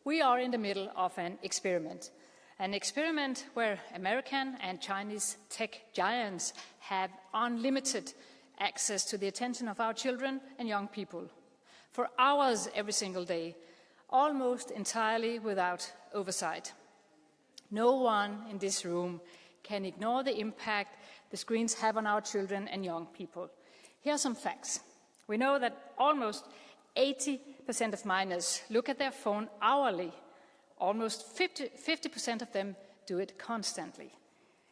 We are in the middle of an experiment where American and Chinese tech giants have unlimited access to the attention of our children and young people for hours every single day, almost entirely without oversight. No one in this room can ignore the impact the screens have on our children and young people. Here are some facts. We know that almost 80% of minors look at their phone hourly. Almost 50% of them do it constantly.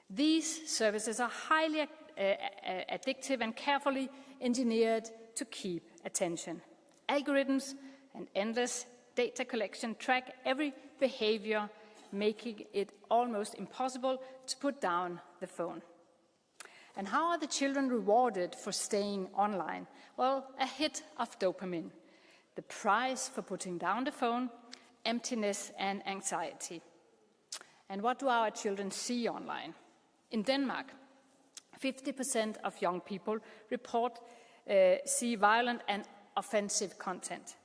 These services are highly addictive and carefully engineered to keep attention. Algorithms and endless data collection track every behavior, making it almost impossible to put down the phone. And how are the children rewarded for staying online? Well, a hit of dopamine. The price for putting down the phone, emptiness and anxiety. And what do our children see online? In Denmark, 50% of young people report see violent and offensive content.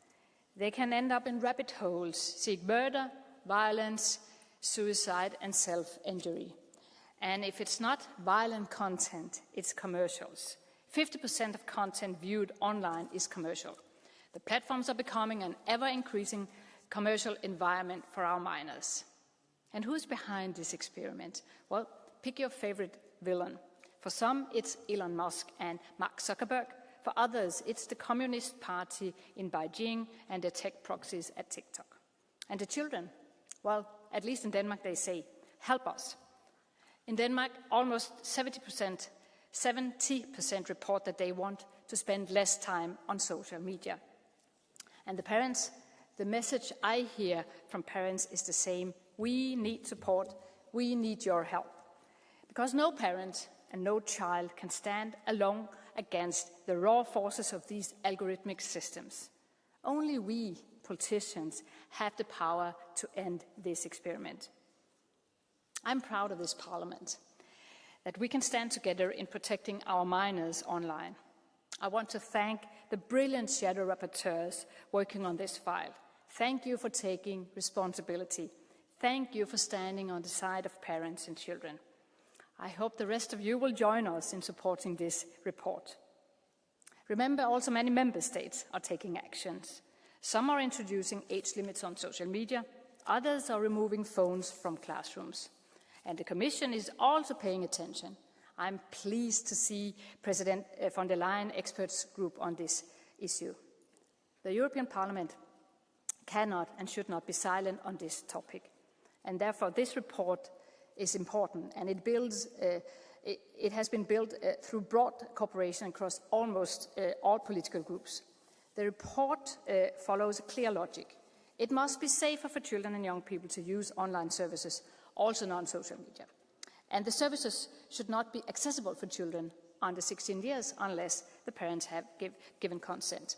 They can end up in rabbit holes, seek murder, violence, suicide and self-injury. And if it's not violent content, it's commercials. 50% of content viewed online is commercial. The platforms are becoming an ever-increasing commercial environment for our minors. And who's behind this experiment? Well, pick your favorite villain. For some, it's Elon Musk and Mark Zuckerberg. For others, it's the Communist Party in Beijing and the tech proxies at TikTok. And the children? Well, at least in Denmark, they say, help us. In Denmark, almost 70% report that they want to spend less time on social media. And the parents, the message I hear from parents is the same. We need support. We need your help. Because no parent and no child can stand alone against the raw forces of these algorithmic systems. Only we, politicians, have the power to end this experiment. I'm proud of this Parliament, that we can stand together in protecting our minors online. I want to thank the brilliant shadow rapporteurs working on this file. Thank you for taking responsibility. Thank you for standing on the side of parents and children. I hope the rest of you will join us in supporting this report. Remember, also many member states are taking actions. Some are introducing age limits on social media. Others are removing phones from classrooms. And the Commission is also paying attention. I'm pleased to see President von der Leyen experts group on this issue. The European Parliament cannot and should not be silent on this topic. And therefore, this report is important, and it has been built through broad cooperation across almost all political groups. The report follows a clear logic. It must be safer for children and young people to use online services, also non-social media. And the services should not be accessible for children under 16 years unless the parents have given consent.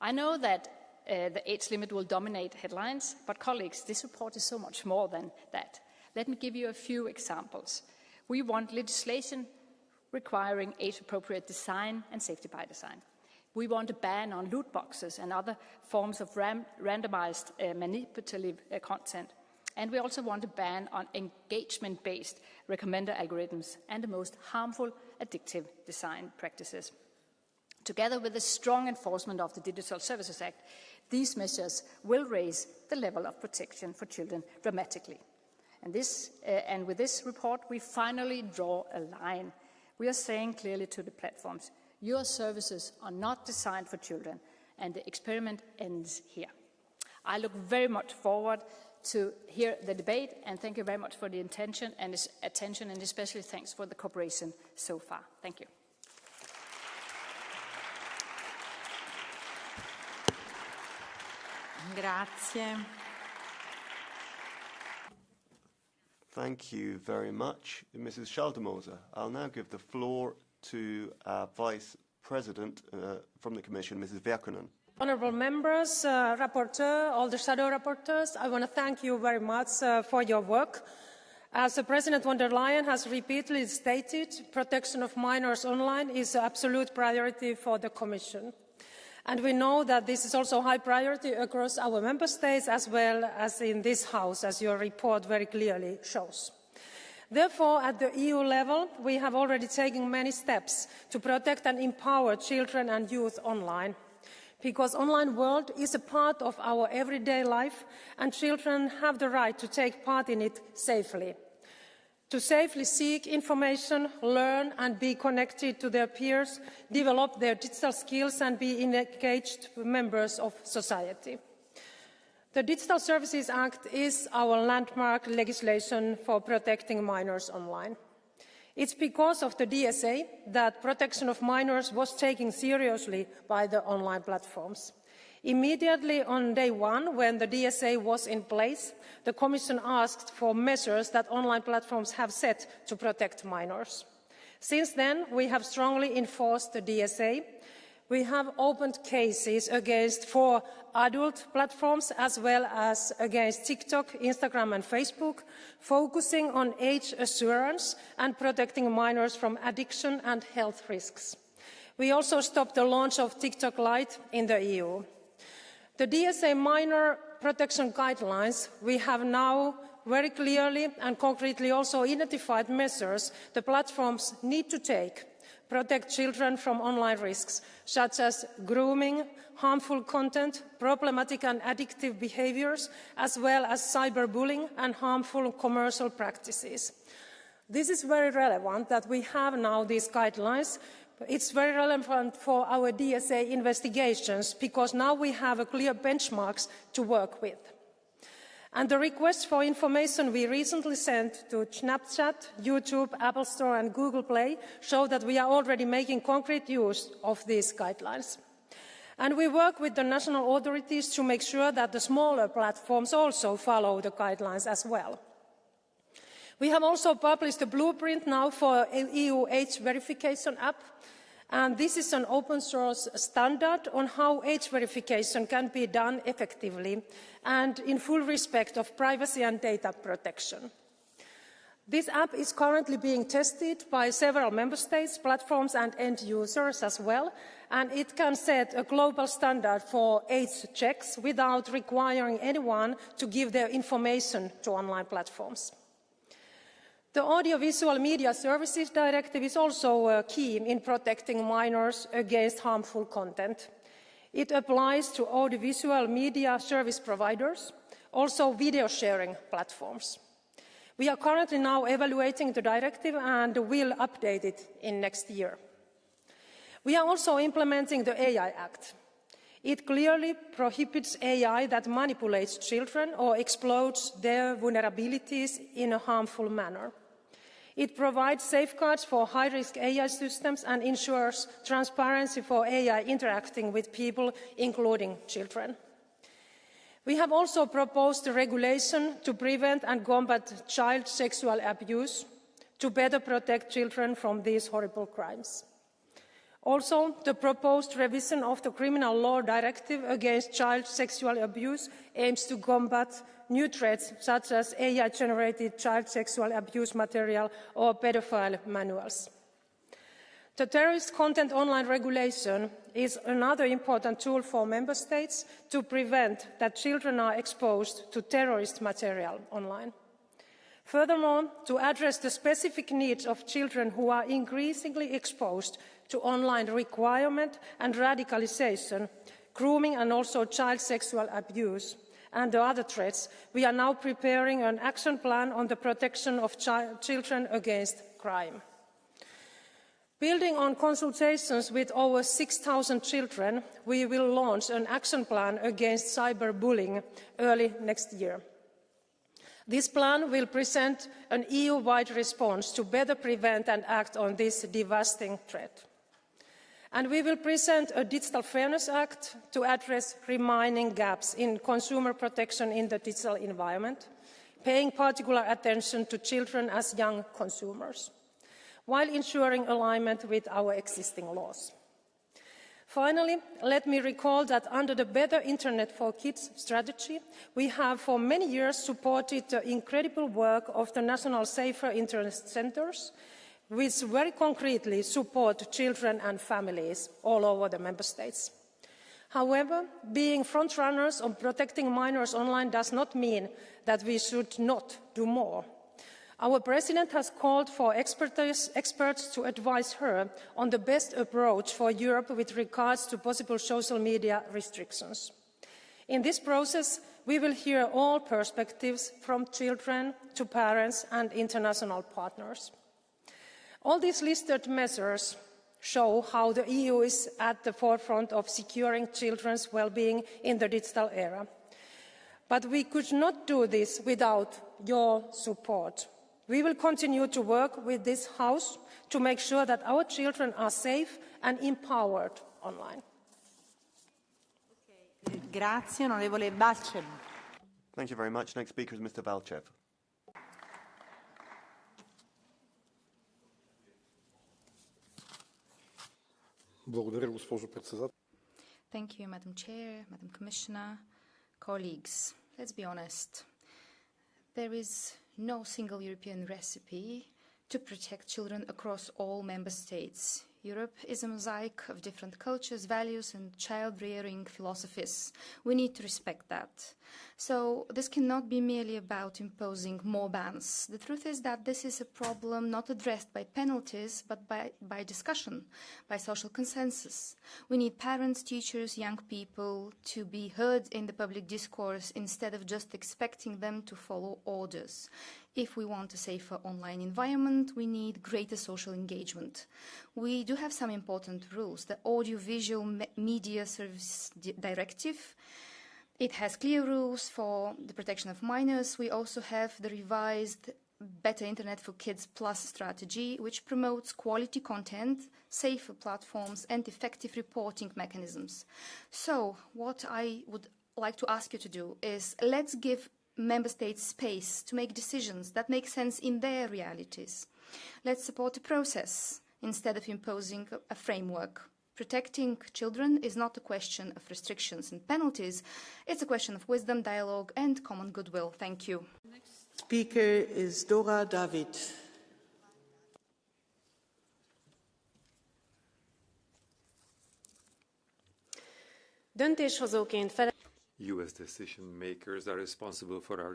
I know that the age limit will dominate headlines, but colleagues, this report is so much more than that. Let me give you a few examples. We want legislation requiring age-appropriate design and safety by design. We want a ban on loot boxes and other forms of randomized manipulative content. And we also want a ban on engagement-based recommender algorithms and the most harmful addictive design practices. Together with the strong enforcement of the Digital Services Act, these measures will raise the level of protection for children dramatically. And with this report, we finally draw a line. We are saying clearly to the platforms, your services are not designed for children, and the experiment ends here. I look very much forward to hear the debate, and thank you very much for the attention, and especially thanks for the cooperation so far. Thank you. Grazie. Thank you very much, Mrs. Schaldemose. I'll now give the floor to Vice President from the Commission, Mrs. Virkkunen. Honourable members, rapporteur, all the shadow rapporteurs, I want to thank you very much for your work. As President von der Leyen has repeatedly stated, protection of minors online is an absolute priority for the Commission. And we know that this is also high priority across our member states as well as in this House, as your report very clearly shows. Therefore, at the EU level, we have already taken many steps to protect and empower children and youth online. Because the online world is a part of our everyday life and children have the right to take part in it safely. To safely seek information, learn and be connected to their peers, develop their digital skills and be engaged members of society. The Digital Services Act is our landmark legislation for protecting minors online. It's because of the DSA that protection of minors was taken seriously by the online platforms. Immediately on day one, when the DSA was in place, the Commission asked for measures that online platforms have set to protect minors. Since then, we have strongly enforced the DSA. We have opened cases against 4 adult platforms as well as against TikTok, Instagram and Facebook, focusing on age assurance and protecting minors from addiction and health risks. We also stopped the launch of TikTok Lite in the EU. The DSA minor protection guidelines, we have now very clearly and concretely also identified measures the platforms need to take protect children from online risks, such as grooming, harmful content, problematic and addictive behaviours, as well as cyberbullying and harmful commercial practices. This is very relevant that we have now these guidelines. It's very relevant for our DSA investigations because now we have a clear benchmarks to work with. And the requests for information we recently sent to Snapchat, YouTube, Apple Store and Google Play show that we are already making concrete use of these guidelines. And we work with the national authorities to make sure that the smaller platforms also follow the guidelines as well. We have also published a blueprint now for an EU age verification app. And this is an open source standard on how age verification can be done effectively and in full respect of privacy and data protection. This app is currently being tested by several member states, platforms and end users as well, and it can set a global standard for age checks without requiring anyone to give their information to online platforms. The Audiovisual Media Services Directive is also key in protecting minors against harmful content. It applies to audiovisual media service providers, also video sharing platforms. We are currently now evaluating the directive and will update it in next year. We are also implementing the AI Act. It clearly prohibits AI that manipulates children or exploits their vulnerabilities in a harmful manner. It provides safeguards for high-risk AI systems and ensures transparency for AI interacting with people, including children. We have also proposed a regulation to prevent and combat child sexual abuse to better protect children from these horrible crimes. Also, the proposed revision of the Criminal Law Directive against child sexual abuse aims to combat new threats such as AI-generated child sexual abuse material or pedophile manuals. The terrorist content online regulation is another important tool for member states to prevent that children are exposed to terrorist material online. Furthermore, to address the specific needs of children who are increasingly exposed to online requirement and radicalisation, grooming and also child sexual abuse, and the other threats, we are now preparing an action plan on the protection of children against crime. Building on consultations with over 6,000 children, we will launch an action plan against cyberbullying early next year. This plan will present an EU-wide response to better prevent and act on this devastating threat. And we will present a Digital Fairness Act to address remaining gaps in consumer protection in the digital environment, paying particular attention to children as young consumers, while ensuring alignment with our existing laws. Finally, let me recall that under the Better Internet for Kids strategy, we have for many years supported the incredible work of the National Safer Internet Centres, which very concretely support children and families all over the member states. However, being frontrunners on protecting minors online does not mean that we should not do more. Our President has called for experts to advise her on the best approach for Europe with regards to possible social media restrictions. In this process, we will hear all perspectives from children to parents and international partners. All these listed measures show how the EU is at the forefront of securing children's well-being in the digital era. But we could not do this without your support. We will continue to work with this House to make sure that our children are safe and empowered online. Grazie, onorevole Valchev. Thank you very much. Next speaker is Mr. Valchev. Thank you, Madam Chair, Madam Commissioner, colleagues. Let's be honest. There is no single European recipe to protect children across all member states. Europe is a mosaic of different cultures, values, and child-rearing philosophies. We need to respect that. So this cannot be merely about imposing more bans. The truth is that this is a problem not addressed by penalties, but by discussion, by social consensus. We need parents, teachers, young people to be heard in the public discourse instead of just expecting them to follow orders. If we want a safer online environment, we need greater social engagement. We do have some important rules. The Audiovisual Media Service Directive, it has clear rules for the protection of minors. We also have the revised Better Internet for Kids Plus strategy, which promotes quality content, safer platforms, and effective reporting mechanisms. So what I would like to ask you to do is let's give member states space to make decisions that make sense in their realities. Let's support the process instead of imposing a framework. Protecting children is not a question of restrictions and penalties. It's a question of wisdom, dialogue, and common goodwill. Thank you. Next speaker is Dóra Dávid. Döntéshozóként You as decision makers are responsible for our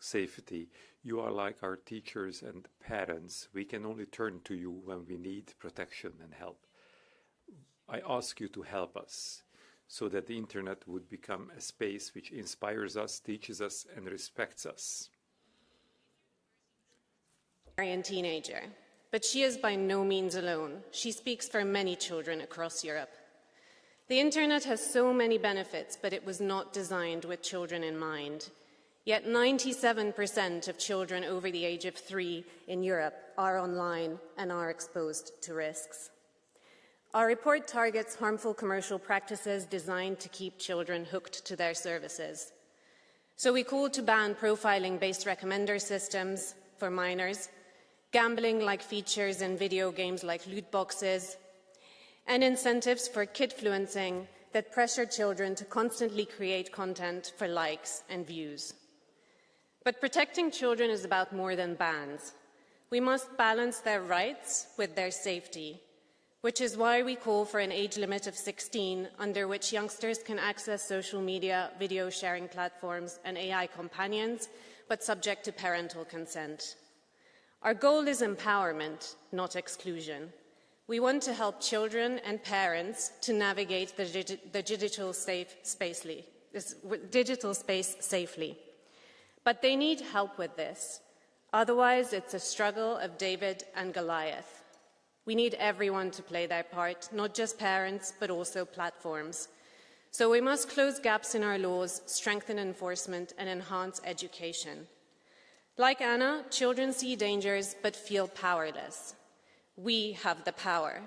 safety. You are like our teachers and parents. We can only turn to you when we need protection and help. I ask you to help us so that the internet would become a space which inspires us, teaches us, and respects us. Teenager, but she is by no means alone. She speaks for many children across Europe. The internet has so many benefits, but it was not designed with children in mind. Yet 97% of children over the age of 3 in Europe are online and are exposed to risks. Our report targets harmful commercial practices designed to keep children hooked to their services. So we call to ban profiling-based recommender systems for minors, gambling-like features in video games like loot boxes, and incentives for kidfluencing that pressure children to constantly create content for likes and views. But protecting children is about more than bans. We must balance their rights with their safety, which is why we call for an age limit of 16, under which youngsters can access social media, video sharing platforms, and AI companions, but subject to parental consent. Our goal is empowerment, not exclusion. We want to help children and parents to navigate the digital space safely. But they need help with this. Otherwise, it's a struggle of David and Goliath. We need everyone to play their part, not just parents, but also platforms. So we must close gaps in our laws, strengthen enforcement, and enhance education. Like Anna, children see dangers but feel powerless. We have the power.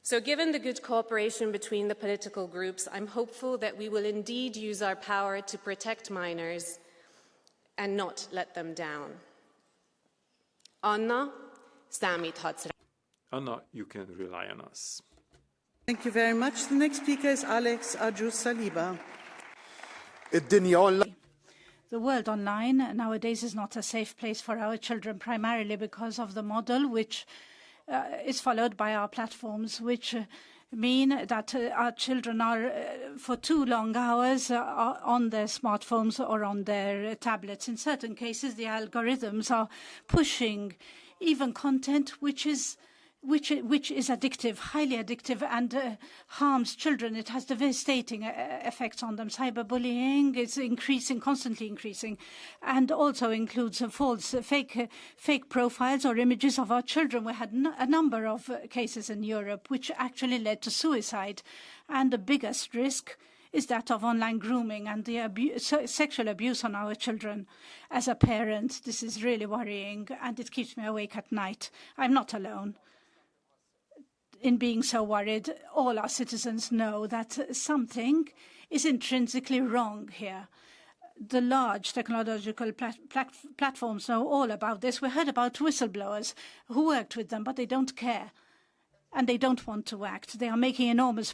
So given the good cooperation between the political groups, I'm hopeful that we will indeed use our power to protect minors and not let them down. Anna, számíthatsz rá. Anna, you can rely on us. Thank you very much. The next speaker is Alex Ajus-Saliba. The world online nowadays is not a safe place for our children, primarily because of the model which is followed by our platforms, which mean that our children are for too long hours on their smartphones or on their tablets. In certain cases, the algorithms are pushing even content which is addictive, highly addictive, and harms children. It has devastating effects on them. Cyberbullying is increasing, constantly increasing, and also includes false, fake profiles or images of our children. We had a number of cases in Europe which actually led to suicide, and the biggest risk is that of online grooming and the sexual abuse on our children. As a parent, this is really worrying, and it keeps me awake at night. I'm not alone in being so worried. All our citizens know that something is intrinsically wrong here. The large technological platforms know all about this. We heard about whistleblowers who worked with them, but they don't care. And they don't want to act. They are making enormous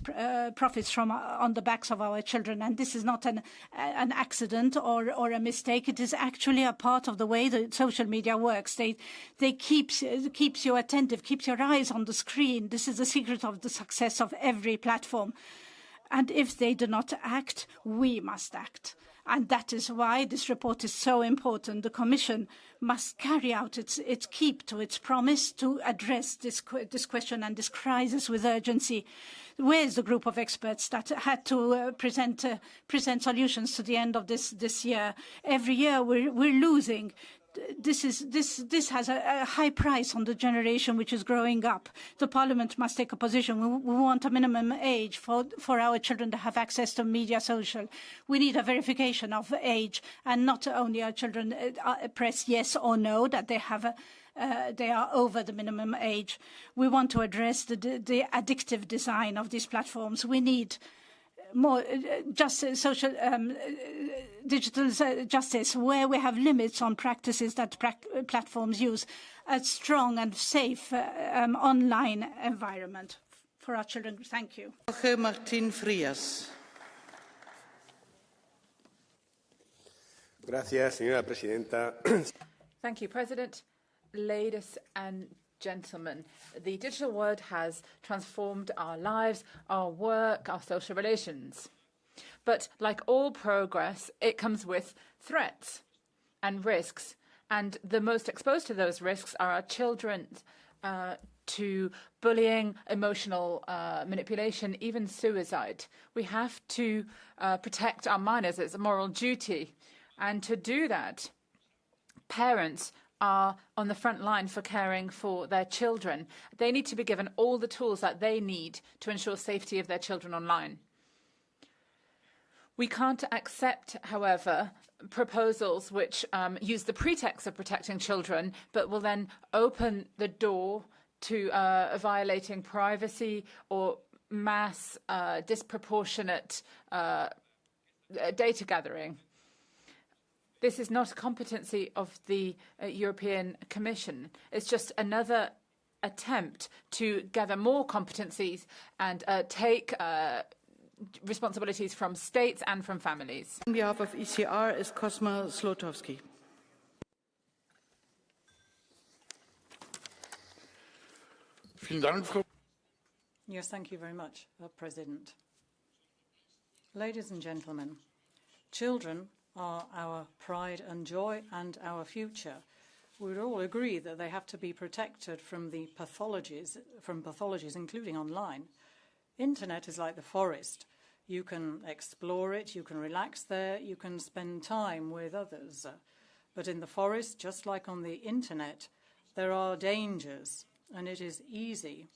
profits on the backs of our children, and this is not an accident or a mistake. It is actually a part of the way that social media works. They keeps you attentive, keeps your eyes on the screen. This is the secret of the success of every platform. And if they do not act, we must act. And that is why this report is so important. The Commission must carry out its keep to its promise to address this question and this crisis with urgency. Where is the group of experts that had to present solutions to the end of this year? Every year we're losing. This has a high price on the generation which is growing up. The Parliament must take a position. We want a minimum age for our children to have access to media social. We need a verification of age, and not only our children press yes or no that they are over the minimum age. We want to address the addictive design of these platforms. We need more social digital justice, where we have limits on practices that platforms use, a strong and safe online environment for our children. Thank you. Martín Frías. Gracias, señora presidenta. Thank you, President. Ladies and gentlemen, the digital world has transformed our lives, our work, our social relations. But like all progress, it comes with threats and risks. And the most exposed to those risks are our children, to bullying, emotional manipulation, even suicide. We have to protect our minors. It's a moral duty. And to do that, parents are on the front line for caring for their children. They need to be given all the tools that they need to ensure safety of their children online. We can't accept, however, proposals which use the pretext of protecting children, but will then open the door to violating privacy or mass disproportionate data gathering. This is not a competency of the European Commission. It's just another attempt to gather more competencies and take responsibilities from states and from families. On behalf of ECR is Kosma Złotowski. Yes, thank you very much, President. Ladies and gentlemen, children are our pride and joy and our future. We would all agree that they have to be protected from the pathologies, including online. Internet is like the forest. You can explore it, you can relax there, you can spend time with others. But in the forest, just like on the internet, there are dangers, and it is easy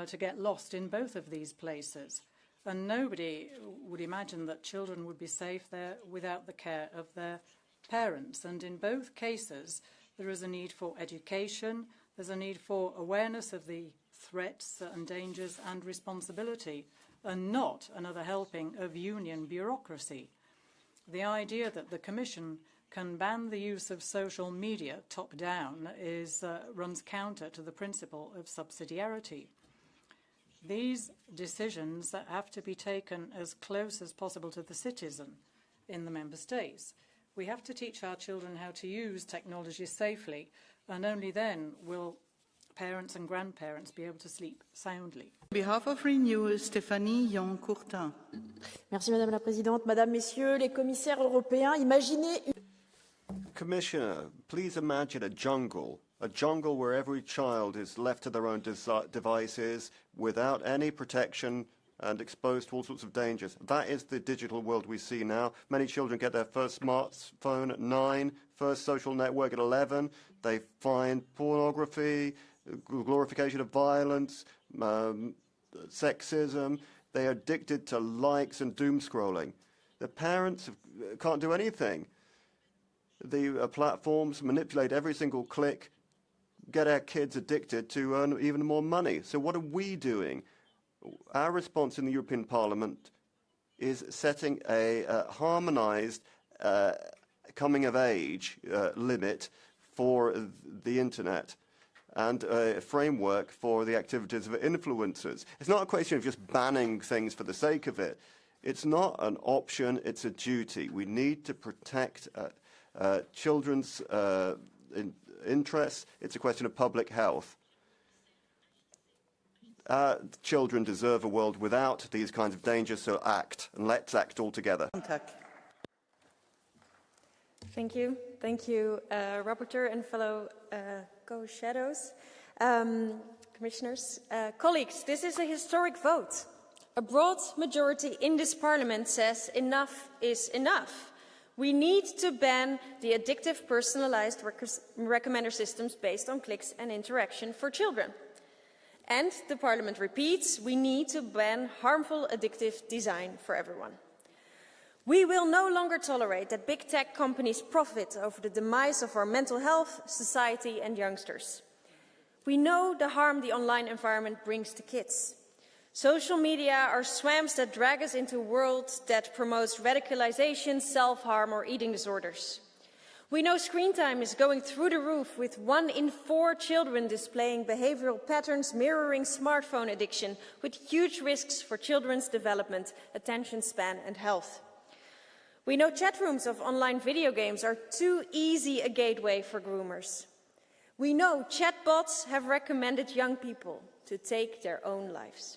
to get lost in both of these places. And nobody would imagine that children would be safe there without the care of their parents. And in both cases, there is a need for education, there's a need for awareness of the threats and dangers and responsibility, and not another helping of union bureaucracy. The idea that the Commission can ban the use of social media top-down runs counter to the principle of subsidiarity. These decisions have to be taken as close as possible to the citizen in the member states. We have to teach our children how to use technology safely, and only then will parents and grandparents be able to sleep soundly. On behalf of Renew, Stéphanie Yon-Courtin. Merci Madame la Présidente. Madame, Messieurs les commissaires européens, imaginez... Commissioner, please imagine a jungle where every child is left to their own devices without any protection and exposed to all sorts of dangers. That is the digital world we see now. Many children get their first smartphone at 9, first social network at 11. They find pornography, glorification of violence, sexism. They are addicted to likes and doom scrolling. The parents can't do anything. The platforms manipulate every single click, get our kids addicted to earn even more money. So what are we doing? Our response in the European Parliament is setting a harmonised coming-of-age limit for the internet and a framework for the activities of influencers. It's not a question of just banning things for the sake of it. It's not an option, it's a duty. We need to protect children's interests. It's a question of public health. Children deserve a world without these kinds of dangers, so act, and let's act all together. Thank you. Thank you, Rapporteur and fellow co-shadows, commissioners. Colleagues, this is a historic vote. A broad majority in this Parliament says enough is enough. We need to ban the addictive personalised recommender systems based on clicks and interaction for children. And the Parliament repeats, we need to ban harmful addictive design for everyone. We will no longer tolerate that big tech companies profit over the demise of our mental health, society and youngsters. We know the harm the online environment brings to kids. Social media are swamps that drag us into a world that promotes radicalization, self-harm or eating disorders. We know screen time is going through the roof, with 1 in 4 children displaying behavioral patterns mirroring smartphone addiction, with huge risks for children's development, attention span and health. We know chat rooms of online video games are too easy a gateway for groomers. We know chatbots have recommended young people to take their own lives.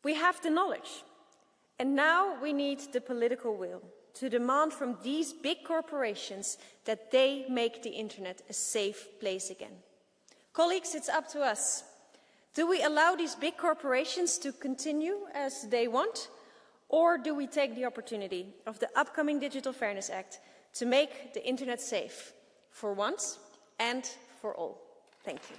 We have the knowledge, and now we need the political will to demand from these big corporations that they make the internet a safe place again. Colleagues, it's up to us. Do we allow these big corporations to continue as they want, or do we take the opportunity of the upcoming Digital Fairness Act to make the internet safe for once and for all? Thank you.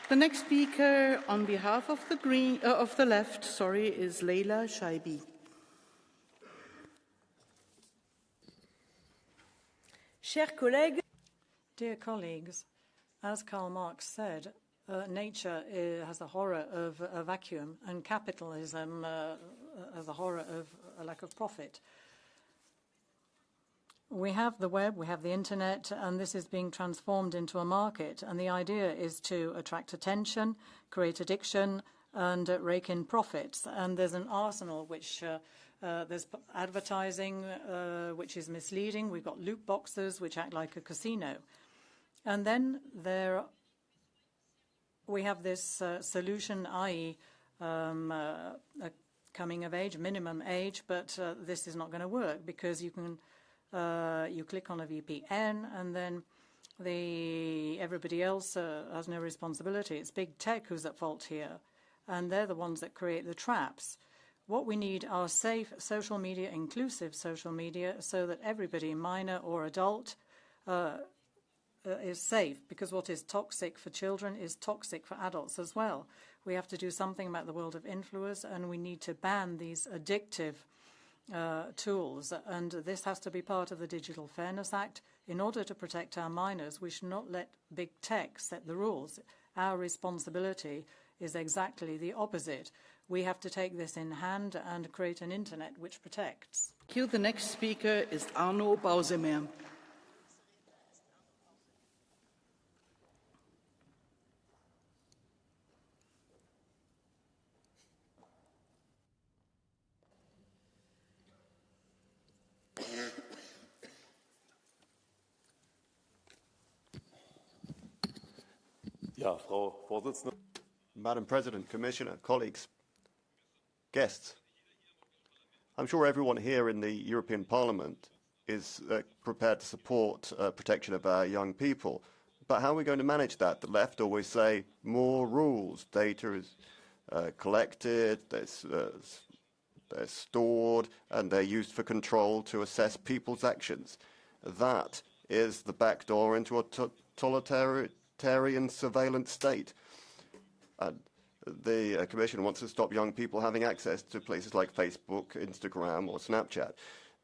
The next speaker on behalf of the left, is Leila Chaibi. Dear colleagues, as Karl Marx said, nature has a horror of a vacuum, and capitalism has a horror of a lack of profit. We have the web, we have the internet, and this is being transformed into a market. And the idea is to attract attention, create addiction, and rake in profits. And there's an arsenal which there's advertising which is misleading. We've got loot boxes which act like a casino. And then we have this solution, i.e. a coming of age, minimum age, but this is not going to work because you can you click on a VPN and then everybody else has no responsibility. It's big tech who's at fault here, and they're the ones that create the traps. What we need are safe social media, inclusive social media, so that everybody, minor or adult, is safe, because what is toxic for children is toxic for adults as well. We have to do something about the world of influence, and we need to ban these addictive tools, and this has to be part of the Digital Fairness Act. In order to protect our minors, we should not let big tech set the rules. Our responsibility is exactly the opposite. We have to take this in hand and create an internet which protects. Thank you. The next speaker is Arno Bausemer. Ja, Frau Vorsitzende. Madam President, Commissioner, colleagues, guests. I'm sure everyone here in the European Parliament is prepared to support protection of our young people. But how are we going to manage that? The left always say more rules. Data is collected, they're stored, and they're used for control to assess people's actions. That is the back door into a totalitarian surveillance state. The Commission wants to stop young people having access to places like Facebook, Instagram, or Snapchat.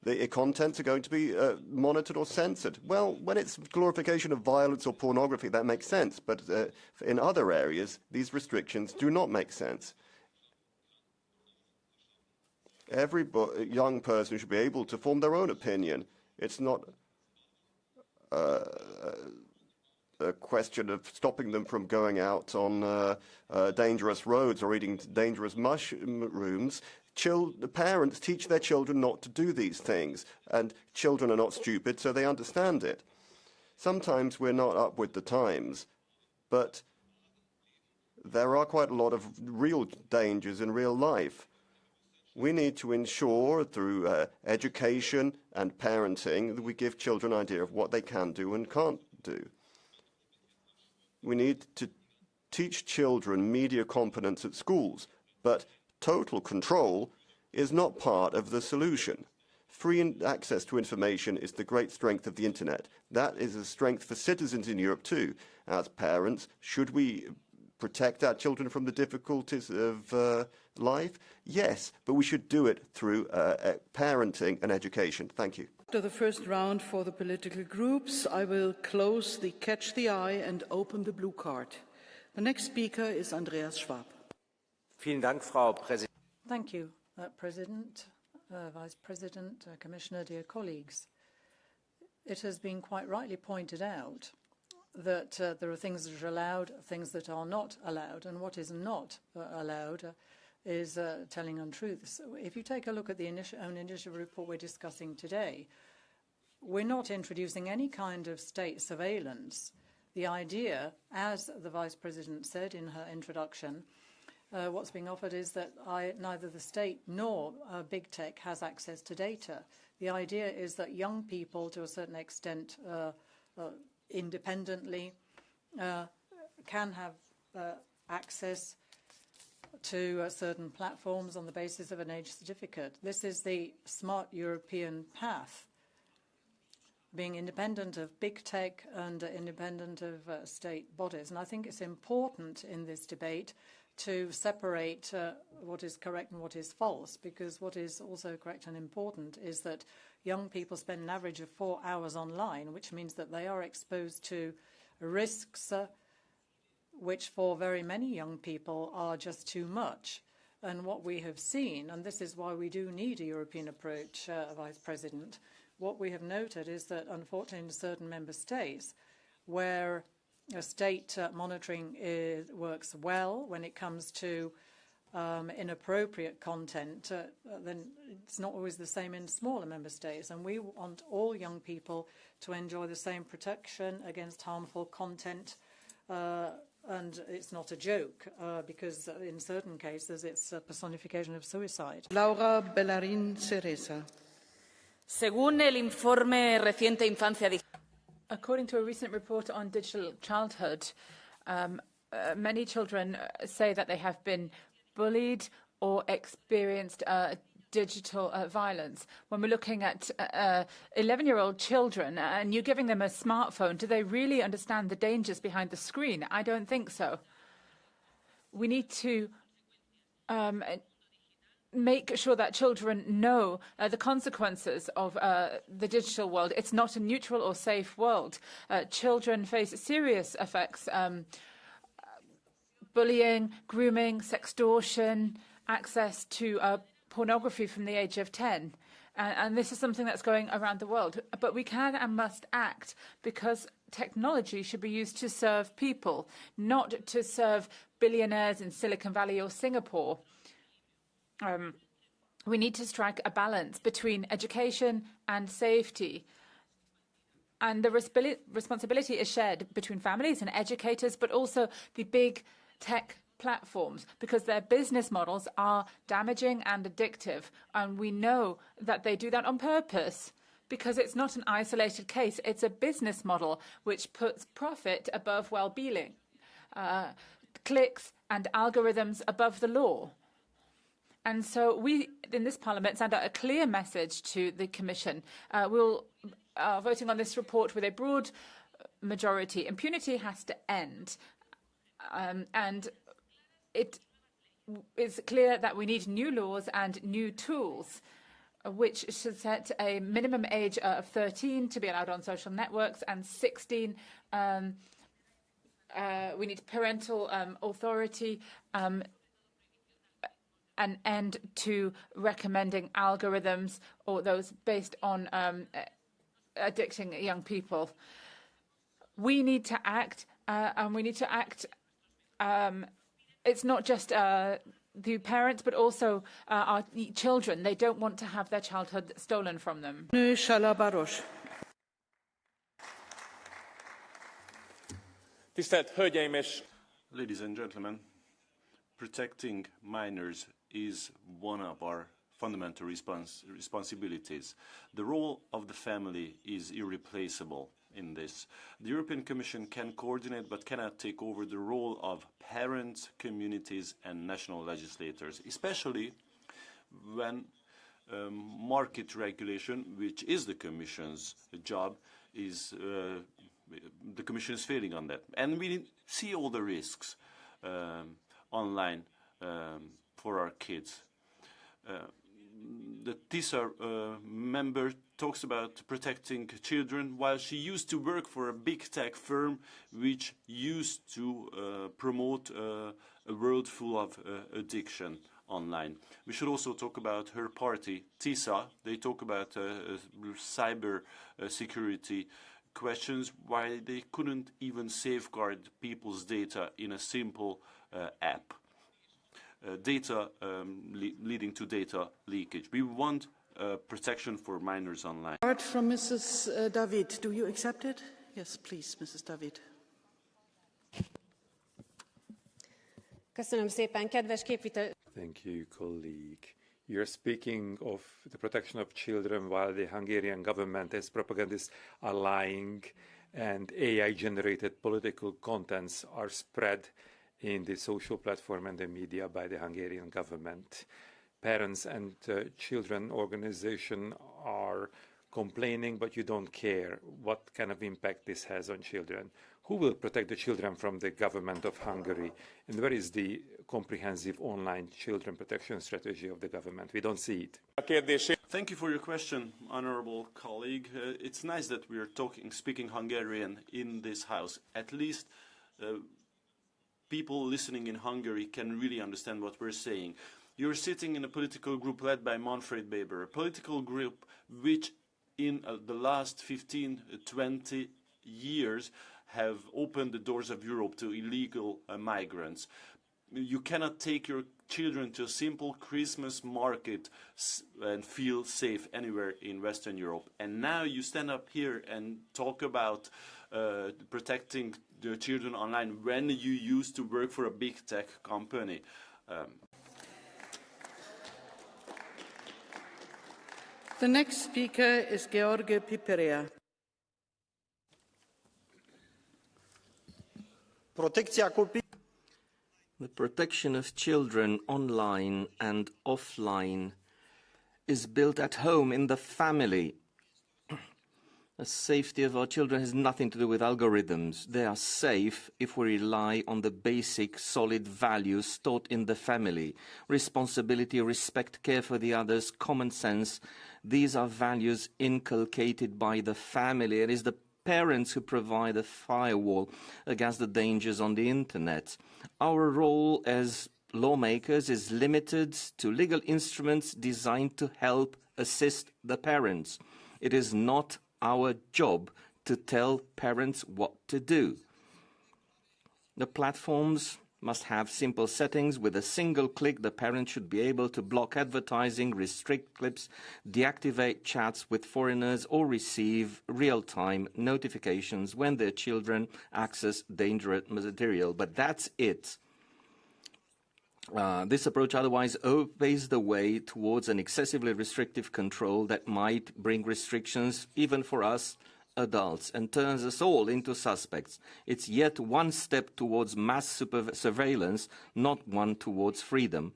The contents are going to be monitored or censored. Well, when it's glorification of violence or pornography, that makes sense. But in other areas, these restrictions do not make sense. Every young person should be able to form their own opinion. It's not a question of stopping them from going out on dangerous roads or eating dangerous mushrooms. Parents teach their children not to do these things, and children are not stupid, so they understand it. Sometimes we're not up with the times, but there are quite a lot of real dangers in real life. We need to ensure through education and parenting that we give children an idea of what they can do and can't do. We need to teach children media competence at schools, but total control is not part of the solution. Free access to information is the great strength of the internet. That is a strength for citizens in Europe too. As parents, should we protect our children from the difficulties of life? Yes, but we should do it through parenting and education. Thank you. After the first round for the political groups, I will close the Catch the Eye and open the blue card. The next speaker is Andreas Schwab. Vielen Dank, Frau Präsidentin. Thank you, President, Vice President, Commissioner, dear colleagues. It has been quite rightly pointed out that there are things that are allowed, things that are not allowed, and what is not allowed is telling untruths. If you take a look at the own initiative report we're discussing today, we're not introducing any kind of state surveillance. The idea, as the Vice President said in her introduction, what's being offered is that neither the state nor big tech has access to data. The idea is that young people, to a certain extent, independently, can have access to certain platforms on the basis of an age certificate. This is the smart European path, being independent of big tech and independent of state bodies. And I think it's important in this debate to separate what is correct and what is false, because what is also correct and important is that young people spend an average of 4 hours online, which means that they are exposed to risks which for very many young people are just too much. And what we have seen, and this is why we do need a European approach, Vice President, what we have noted is that unfortunately in certain member states where state monitoring works well when it comes to inappropriate content, then it's not always the same in smaller member states. And we want all young people to enjoy the same protection against harmful content. And it's not a joke, because in certain cases it's a personification of suicide. Laura Bellarin Ceresa. Según el informe reciente Infancia Digital. According to a recent report on digital childhood, many children say that they have been bullied or experienced digital violence. When we're looking at 11-year-old children and you're giving them a smartphone, do they really understand the dangers behind the screen? I don't think so. We need to make sure that children know the consequences of the digital world. It's not a neutral or safe world. Children face serious effects, bullying, grooming, sextortion, access to pornography from the age of 10. And this is something that's going around the world. But we can and must act, because technology should be used to serve people, not to serve billionaires in Silicon Valley or Singapore. We need to strike a balance between education and safety. And the responsibility is shared between families and educators, but also the big tech platforms, because their business models are damaging and addictive. And we know that they do that on purpose, because it's not an isolated case. It's a business model which puts profit above well-being, clicks and algorithms above the law. And so we, in this Parliament, send out a clear message to the Commission. We'll voting on this report with a broad majority. Impunity has to end. And it is clear that we need new laws and new tools, which should set a minimum age of 13 to be allowed on social networks, and 16. We need parental authority, an end to recommending algorithms or those based on addicting young people. We need to act, and we need to act. It's not just the parents, but also our children. They don't want to have their childhood stolen from them. Ernő Schaller-Baross. Tisztelt Hölgyeim és Ladies and gentlemen, protecting minors is one of our fundamental responsibilities. The role of the family is irreplaceable in this. The European Commission can coordinate but cannot take over the role of parents, communities and national legislators, especially when market regulation, which is the Commission's job, is the Commission is failing on that. And we see all the risks online for our kids. The TISA member talks about protecting children, while she used to work for a big tech firm which used to promote a world full of addiction online. We should also talk about her party, TISA. They talk about cyber security questions, why they couldn't even safeguard people's data in a simple app. Data leading to data leakage. We want protection for minors online. Card from Mrs. David. Do you accept it? Yes, please, Mrs. David. Köszönöm szépen, kedves képviselő. Thank you, colleague. You're speaking of the protection of children while the Hungarian government as propagandists are lying and AI-generated political contents are spread in the social platform and the media by the Hungarian government. Parents and children organizations are complaining, but you don't care what kind of impact this has on children. Who will protect the children from the government of Hungary? And where is the comprehensive online children protection strategy of the government? We don't see it. Thank you for your question, honorable colleague. It's nice that we are speaking Hungarian in this House. At least people listening in Hungary can really understand what we're saying. You're sitting in a political group led by Manfred Weber, a political group which in the last 15-20 years have opened the doors of Europe to illegal migrants. You cannot take your children to a simple Christmas market and feel safe anywhere in Western Europe. And now you stand up here and talk about protecting the children online when you used to work for a big tech company. The next speaker is Gheorghe Piperea. The protection of children online and offline is built at home in the family. The safety of our children has nothing to do with algorithms. They are safe if we rely on the basic, solid values taught in the family. Responsibility, respect, care for the others, common sense. These are values inculcated by the family. It is the parents who provide a firewall against the dangers on the internet. Our role as lawmakers is limited to legal instruments designed to help assist the parents. It is not our job to tell parents what to do. The platforms must have simple settings. With a single click, the parent should be able to block advertising, restrict clips, deactivate chats with foreigners, or receive real-time notifications when their children access dangerous material. But that's it. This approach otherwise paves the way towards an excessively restrictive control that might bring restrictions even for us adults and turns us all into suspects. It's yet one step towards mass surveillance, not one towards freedom.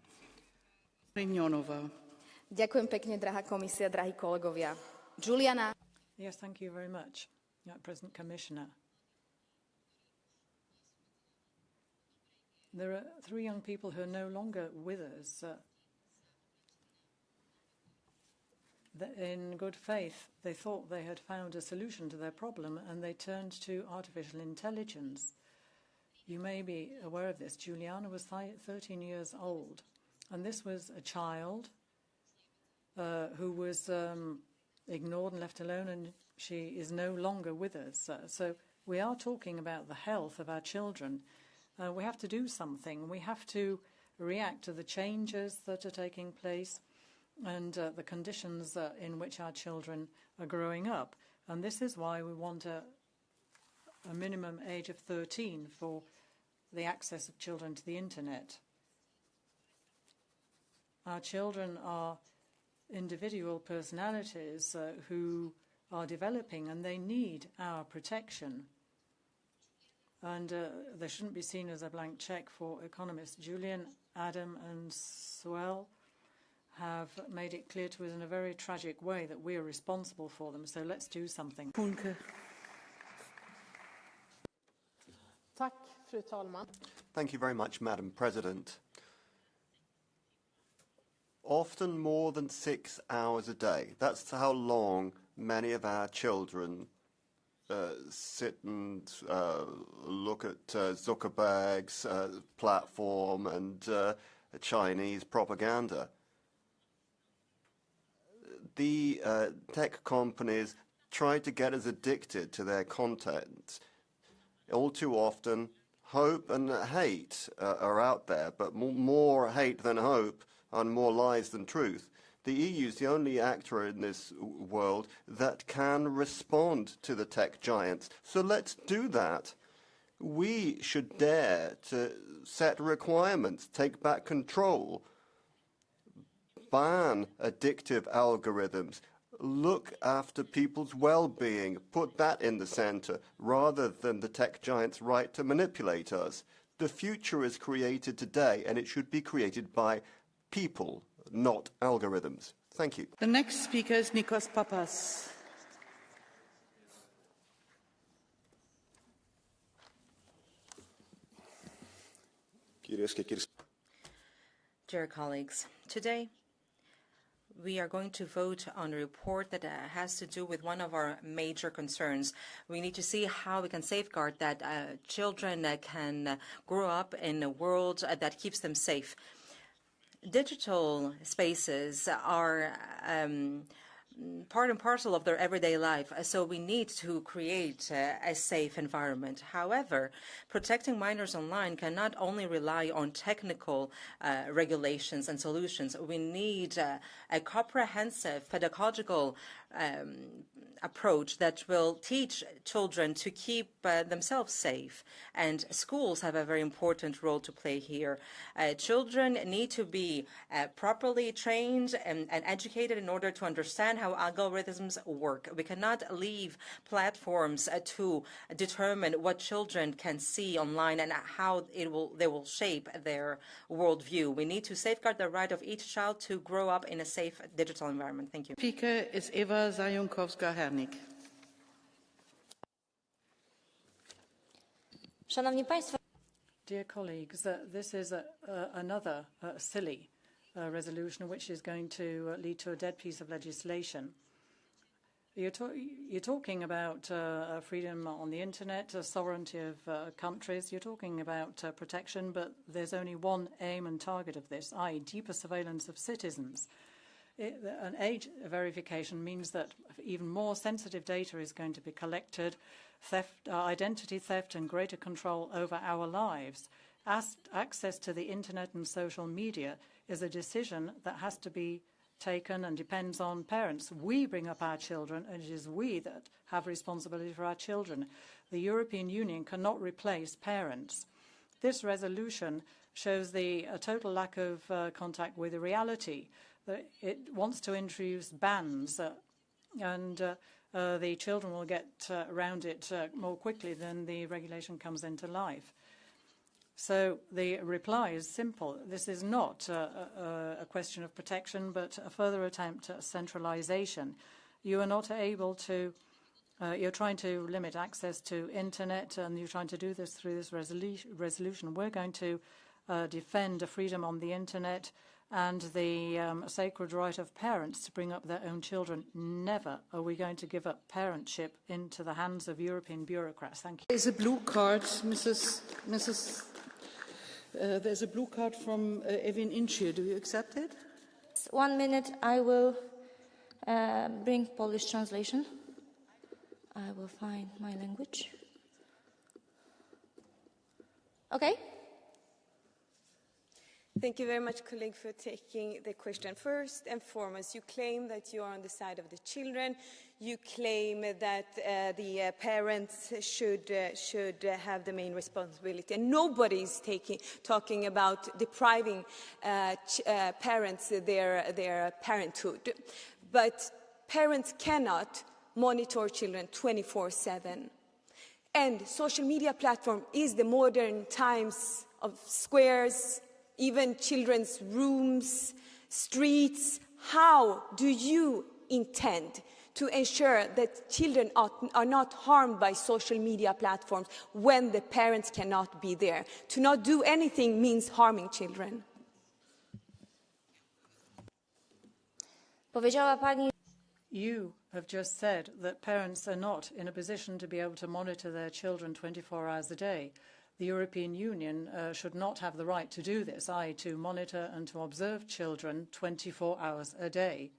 Ďakujem pekne, drahá komisia, drahí kolegovia. Juliana. Yes, thank you very much, President Commissioner. There are 3 young people who are no longer with us. In good faith, they thought they had found a solution to their problem, and they turned to artificial intelligence. You may be aware of this. Juliana was 13 years old, and this was a child who was ignored and left alone, and she is no longer with us. So we are talking about the health of our children. We have to do something. We have to react to the changes that are taking place and the conditions in which our children are growing up. And this is why we want a minimum age of 13 for the access of children to the internet. Our children are individual personalities who are developing, and they need our protection. And they shouldn't be seen as a blank check for economists. Julian, Adam and Suel have made it clear to us in a very tragic way that we are responsible for them. So let's do something. Tack, fru talman. Thank you very much, Madam President. Often more than 6 hours a day. That's how long many of our children sit and look at Zuckerberg's platform and Chinese propaganda. The tech companies try to get us addicted to their content. All too often, hope and hate are out there, but more hate than hope and more lies than truth. The EU is the only actor in this world that can respond to the tech giants. So let's do that. We should dare to set requirements, take back control, ban addictive algorithms, look after people's well-being, put that in the center, rather than the tech giants' right to manipulate us. The future is created today, and it should be created by people, not algorithms. Thank you. The next speaker is Nikos Pappas. Dear colleagues, today we are going to vote on a report that has to do with one of our major concerns. We need to see how we can safeguard that children can grow up in a world that keeps them safe. Digital spaces are part and parcel of their everyday life, so we need to create a safe environment. However, protecting minors online cannot only rely on technical regulations and solutions. We need a comprehensive pedagogical approach that will teach children to keep themselves safe. And schools have a very important role to play here. Children need to be properly trained and educated in order to understand how algorithms work. We cannot leave platforms to determine what children can see online and how they will shape their worldview. We need to safeguard the right of each child to grow up in a safe digital environment. Thank you. Speaker is Ewa Zajączkowska-Hernik. Dear colleagues, this is another silly resolution which is going to lead to a dead piece of legislation. You're talking about freedom on the internet, sovereignty of countries. You're talking about protection, but there's only one aim and target of this, i.e. deeper surveillance of citizens. An age verification means that even more sensitive data is going to be collected, identity theft and greater control over our lives. Access to the internet and social media is a decision that has to be taken and depends on parents. We bring up our children, and it is we that have responsibility for our children. The European Union cannot replace parents. This resolution shows a total lack of contact with the reality. It wants to introduce bans, and the children will get around it more quickly than the regulation comes into life. So the reply is simple. This is not a question of protection, but a further attempt at centralization. You are not able to, you're trying to limit access to internet, and you're trying to do this through this resolution. We're going to defend freedom on the internet and the sacred right of parents to bring up their own children. Never are we going to give up parentship into the hands of European bureaucrats. Thank you. There's a blue card, there's a blue card from Evin Incir. Do you accept it? 1 minute. I will bring Polish translation. I will find my language. Okay. Thank you very much, colleague, for taking the question. First and foremost, you claim that you are on the side of the children. You claim that the parents should have the main responsibility. And nobody is talking about depriving parents their parenthood. But parents cannot monitor children 24/7. And social media platform is the modern times of squares, even children's rooms, streets. How do you intend to ensure that children are not harmed by social media platforms when the parents cannot be there? To not do anything means harming children. You have just said that parents are not in a position to be able to monitor their children 24 hours a day. The European Union should not have the right to do this, i.e. to monitor and to observe children 24 hours a day.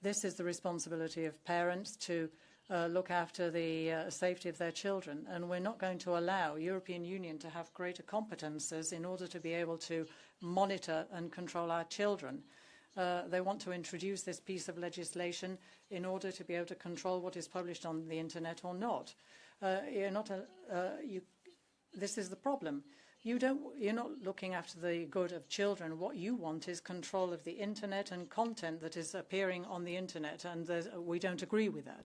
This is the responsibility of parents to look after the safety of their children, and we're not going to allow European Union to have greater competences in order to be able to monitor and control our children. They want to introduce this piece of legislation in order to be able to control what is published on the internet or not. This is the problem. You're not looking after the good of children. What you want is control of the internet and content that is appearing on the internet, and we don't agree with that.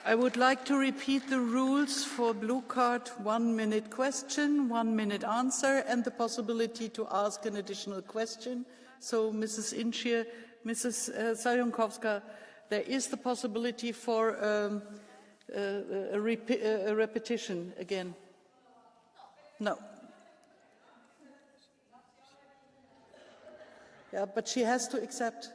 I would like to repeat the rules for blue card: 1 minute question, 1 minute answer, and the possibility to ask an additional question. So, Mrs. Incir, Mrs. Zajączkowska, there is the possibility for a repetition again. No. Yeah, but she has to accept.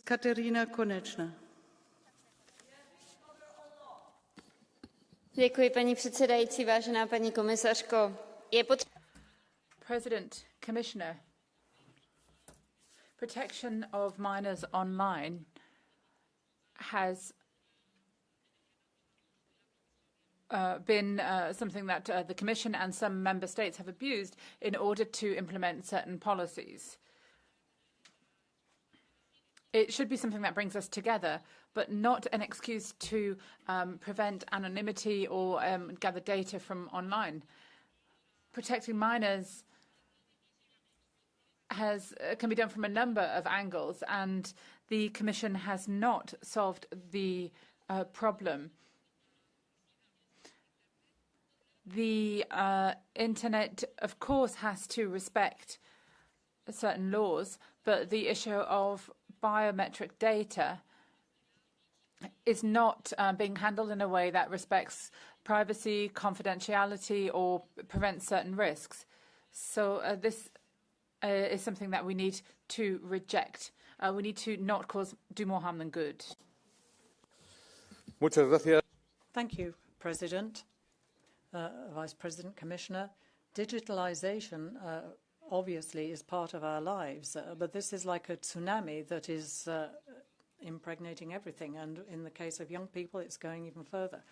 Katarina Konečná. Děkuji, paní předsedající, vážená paní komisařko. President, Commissioner, protection of minors online has been something that the Commission and some member states have abused in order to implement certain policies. It should be something that brings us together, but not an excuse to prevent anonymity or gather data from online. Protecting minors can be done from a number of angles, and the Commission has not solved the problem. The internet, of course, has to respect certain laws, but the issue of biometric data is not being handled in a way that respects privacy, confidentiality, or prevents certain risks. So this is something that we need to reject. We need to not do more harm than good. Muchas gracias. Thank you, President, Vice President, Commissioner. Digitalization obviously is part of our lives, but this is like a tsunami that is impregnating everything. And in the case of young people, it's going even further.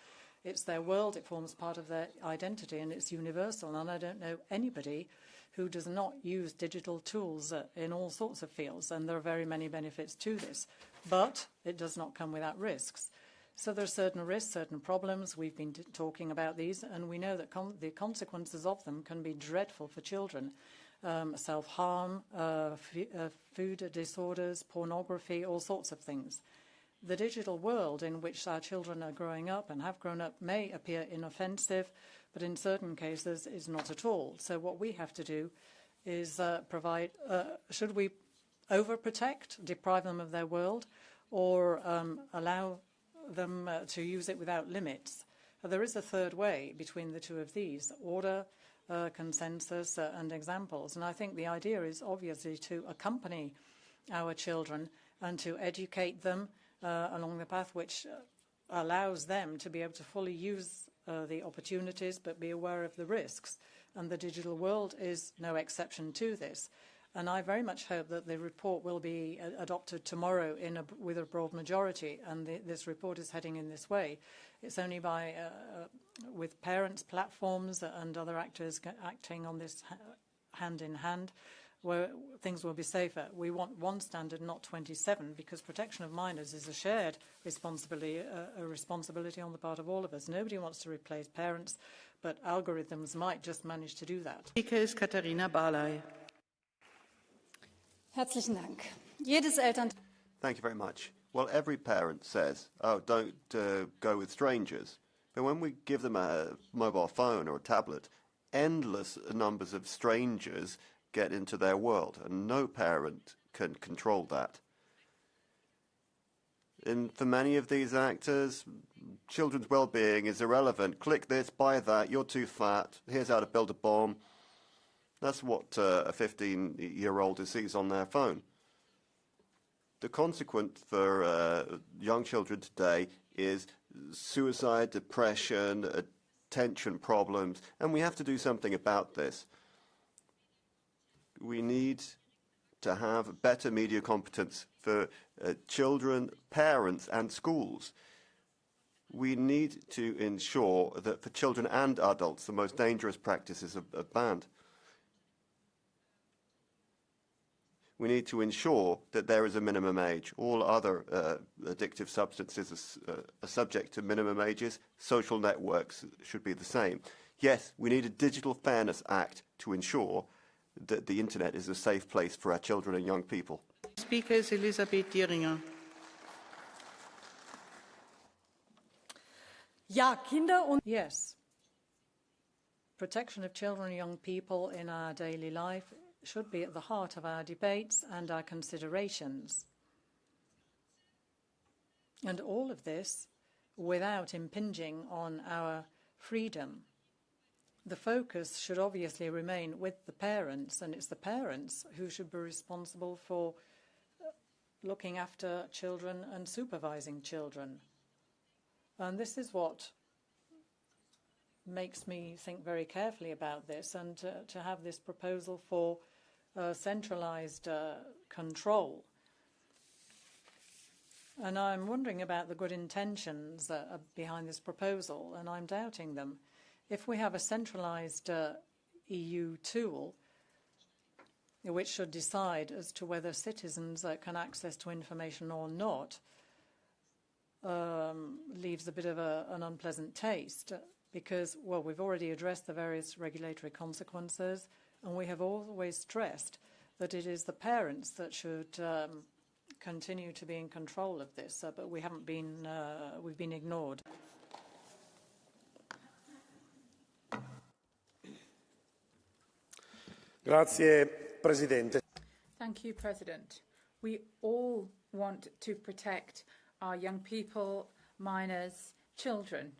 It's their world, it forms part of their identity, and it's universal. And I don't know anybody who does not use digital tools in all sorts of fields, and there are very many benefits to this. But it does not come without risks. So there are certain risks, certain problems. We've been talking about these, and we know that the consequences of them can be dreadful for children. Self-harm, food disorders, pornography, all sorts of things. The digital world in which our children are growing up and have grown up may appear inoffensive, but in certain cases is not at all. So what we have to do is provide, should we overprotect, deprive them of their world, or allow them to use it without limits? There is a third way between the two of these: order, consensus, and examples. And I think the idea is obviously to accompany our children and to educate them along the path which allows them to be able to fully use the opportunities but be aware of the risks. And the digital world is no exception to this. And I very much hope that the report will be adopted tomorrow with a broad majority, and this report is heading in this way. It's only by, with parents, platforms, and other actors acting on this hand in hand, where things will be safer. We want one standard, not 27, because protection of minors is a shared responsibility, a responsibility on the part of all of us. Nobody wants to replace parents, but algorithms might just manage to do that. Speaker is Katarina Barley. Herzlichen Dank. Jedes Eltern... Thank you very much. Well, every parent says, oh, don't go with strangers. But when we give them a mobile phone or a tablet, endless numbers of strangers get into their world, and no parent can control that. And for many of these actors, children's well-being is irrelevant. Click this, buy that, you're too fat, here's how to build a bomb. That's what a 15-year-old sees on their phone. The consequence for young children today is suicide, depression, attention problems, and we have to do something about this. We need to have better media competence for children, parents, and schools. We need to ensure that for children and adults, the most dangerous practices are banned. We need to ensure that there is a minimum age. All other addictive substances are subject to minimum ages. Social networks should be the same. Yes, we need a Digital Fairness Act to ensure that the internet is a safe place for our children and young people. Speaker is Elisabeth Dieringer. Ja, Kinder und... Yes. Protection of children and young people in our daily life should be at the heart of our debates and our considerations. And all of this without impinging on our freedom. The focus should obviously remain with the parents, and it's the parents who should be responsible for looking after children and supervising children. And this is what makes me think very carefully about this, and to have this proposal for centralized control. And I'm wondering about the good intentions behind this proposal, and I'm doubting them. If we have a centralized EU tool which should decide as to whether citizens can access to information or not, leaves a bit of an unpleasant taste, because, well, we've already addressed the various regulatory consequences, and we have always stressed that it is the parents that should continue to be in control of this, but we haven't been, we've been ignored. Grazie, Presidente. Thank you, President. We all want to protect our young people, minors, children.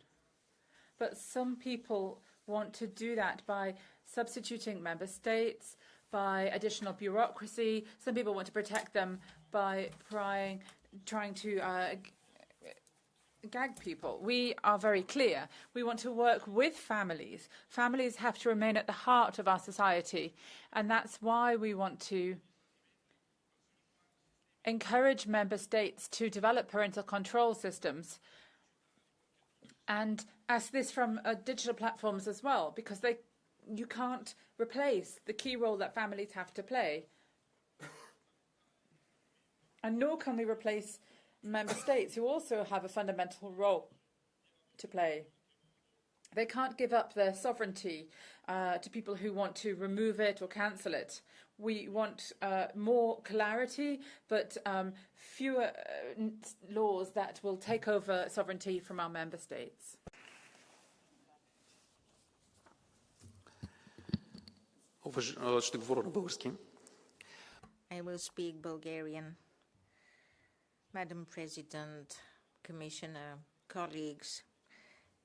But some people want to do that by substituting member states, by additional bureaucracy. Some people want to protect them by trying to gag people. We are very clear. We want to work with families. Families have to remain at the heart of our society, and that's why we want to encourage member states to develop parental control systems and ask this from digital platforms as well, because you can't replace the key role that families have to play. And nor can we replace member states who also have a fundamental role to play. They can't give up their sovereignty to people who want to remove it or cancel it. We want more clarity, but fewer laws that will take over sovereignty from our member states. I will speak Bulgarian. Madam President, Commissioner, colleagues,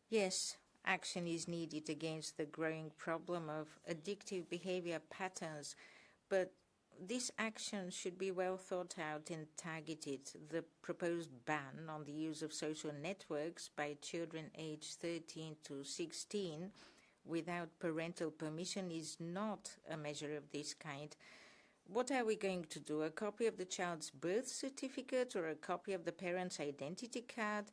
yes, action is needed against the growing problem of addictive behavior patterns, but this action should be well thought out and targeted. The proposed ban on the use of social networks by children aged 13 to 16 without parental permission is not a measure of this kind. What are we going to do? A copy of the child's birth certificate or a copy of the parent's identity card?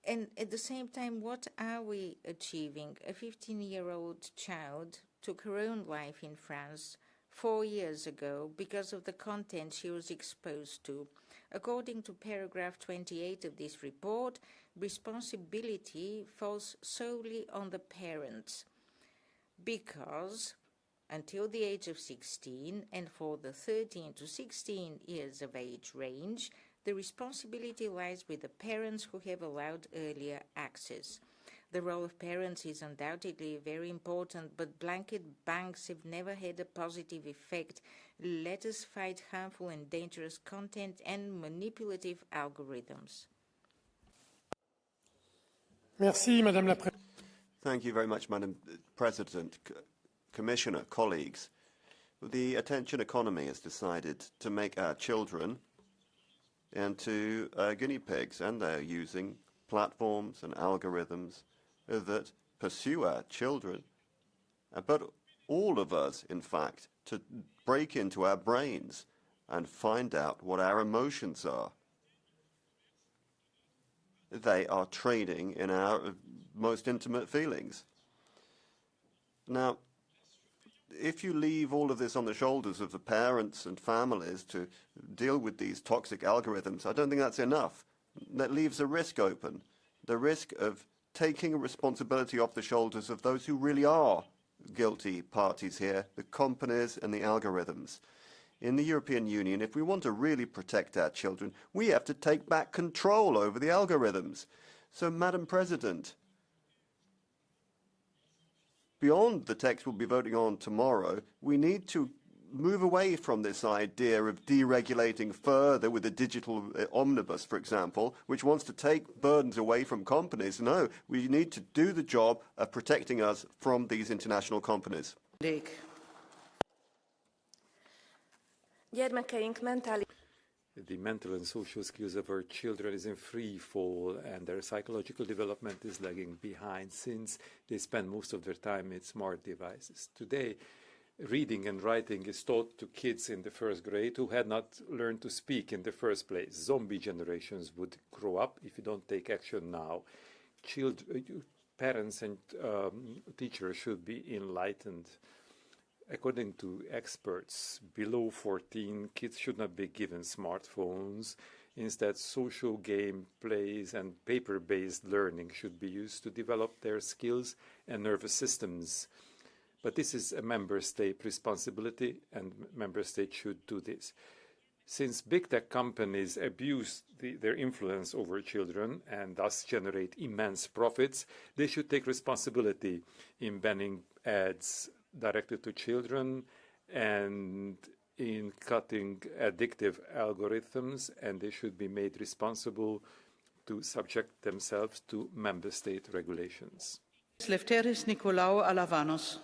And at the same time, what are we achieving? A 15-year-old child took her own life in France 4 years ago because of the content she was exposed to. According to paragraph 28 of this report, responsibility falls solely on the parents because until the age of 16 and for the 13 to 16 years of age range, the responsibility lies with the parents who have allowed earlier access. The role of parents is undoubtedly very important, but blanket bans have never had a positive effect. Let us fight harmful and dangerous content and manipulative algorithms. Merci, Madame la Présidente. Thank you very much, Madam President. Commissioner, colleagues, the attention economy has decided to make our children into guinea pigs, and they're using platforms and algorithms that pursue our children, but all of us, in fact, to break into our brains and find out what our emotions are. They are trading in our most intimate feelings. Now, if you leave all of this on the shoulders of the parents and families to deal with these toxic algorithms, I don't think that's enough. That leaves a risk open, the risk of taking responsibility off the shoulders of those who really are guilty parties here, the companies and the algorithms. In the European Union, if we want to really protect our children, we have to take back control over the algorithms. So, Madam President, beyond the text we'll be voting on tomorrow, we need to move away from this idea of deregulating further with the digital omnibus, for example, which wants to take burdens away from companies. No, we need to do the job of protecting us from these international companies. The mental and social skills of our children is in free fall, and their psychological development is lagging behind since they spend most of their time in smart devices. Today, reading and writing is taught to kids in the first grade who had not learned to speak in the first place. Zombie generations would grow up if you don't take action now. Parents and teachers should be enlightened. According to experts, below 14, kids should not be given smartphones. Instead, social game plays and paper-based learning should be used to develop their skills and nervous systems. But this is a member state responsibility, and member states should do this. Since big tech companies abuse their influence over children and thus generate immense profits, they should take responsibility in banning ads directed to children and in cutting addictive algorithms, and they should be made responsible to subject themselves to member state regulations. Lefteris Nikolaou-Alavanos.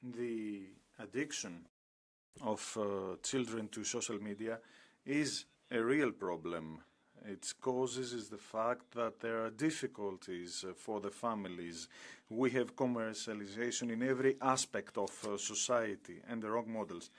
The addiction of children to social media is a real problem its causes is the fact that there are difficulties for the families. We have commercialization in every aspect of society and the wrong models.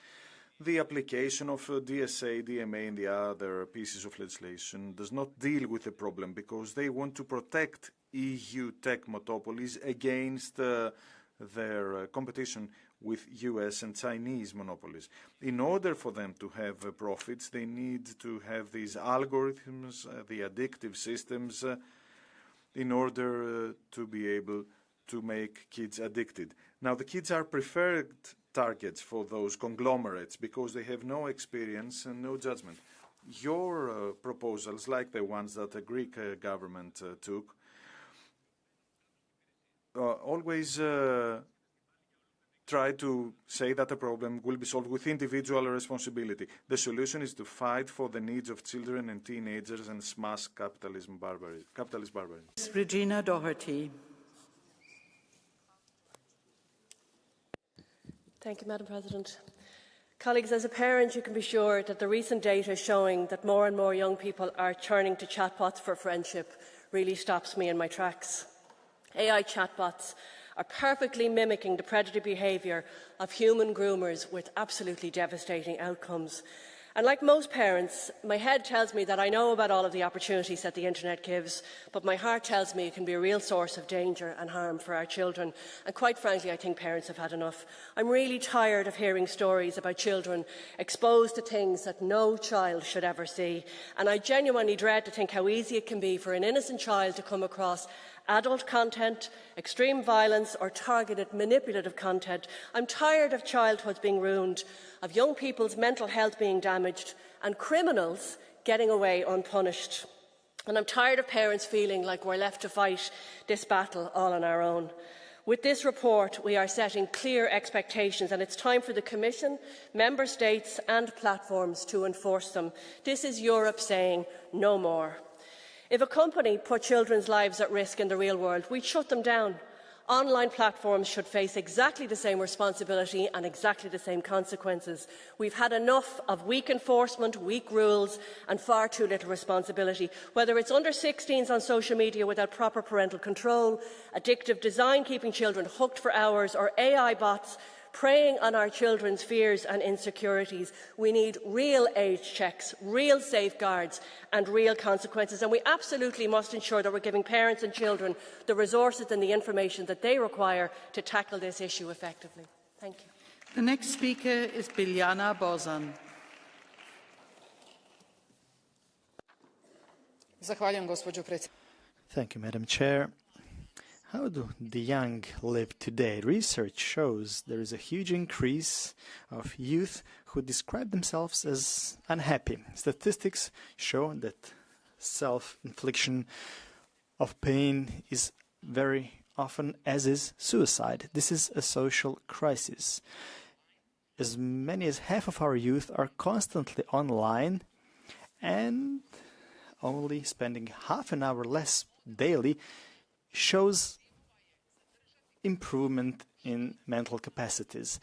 The application of DSA, DMA and the other pieces of legislation does not deal with the problem because they want to protect EU tech monopolies against their competition with US and Chinese monopolies. In order for them to have profits, they need to have these algorithms, the addictive systems, in order to be able to make kids addicted. Now, the kids are preferred targets for those conglomerates because they have no experience and no judgment. Your proposals, like the ones that the Greek government took, always try to say that the problem will be solved with individual responsibility. The solution is to fight for the needs of children and teenagers and smash capitalist barbarism. Regina Doherty. Thank you, Madam President. Colleagues, as a parent, you can be sure that the recent data showing that more and more young people are turning to chatbots for friendship really stops me in my tracks. AI chatbots are perfectly mimicking the predatory behaviour of human groomers with absolutely devastating outcomes. And like most parents, my head tells me that I know about all of the opportunities that the internet gives, but my heart tells me it can be a real source of danger and harm for our children. And quite frankly, I think parents have had enough. I'm really tired of hearing stories about children exposed to things that no child should ever see. And I genuinely dread to think how easy it can be for an innocent child to come across adult content, extreme violence or targeted manipulative content. I'm tired of childhoods being ruined, of young people's mental health being damaged and criminals getting away unpunished. And I'm tired of parents feeling like we're left to fight this battle all on our own. With this report, we are setting clear expectations, and it's time for the Commission, Member States and platforms to enforce them. This is Europe saying no more. If a company put children's lives at risk in the real world, we'd shut them down. Online platforms should face exactly the same responsibility and exactly the same consequences. We've had enough of weak enforcement, weak rules and far too little responsibility. Whether it's under 16s on social media without proper parental control, addictive design keeping children hooked for hours, or AI bots preying on our children's fears and insecurities, we need real age checks, real safeguards and real consequences. And we absolutely must ensure that we're giving parents and children the resources and the information that they require to tackle this issue effectively. Thank you. The next speaker is Biljana Borzan. Thank you, Madam Chair. How do the young live today? Research shows there is a huge increase of youth who describe themselves as unhappy. Statistics show that self-infliction of pain is very often, as is suicide. This is a social crisis. As many as half of our youth are constantly online and only spending half an hour less daily shows improvement in mental capacities.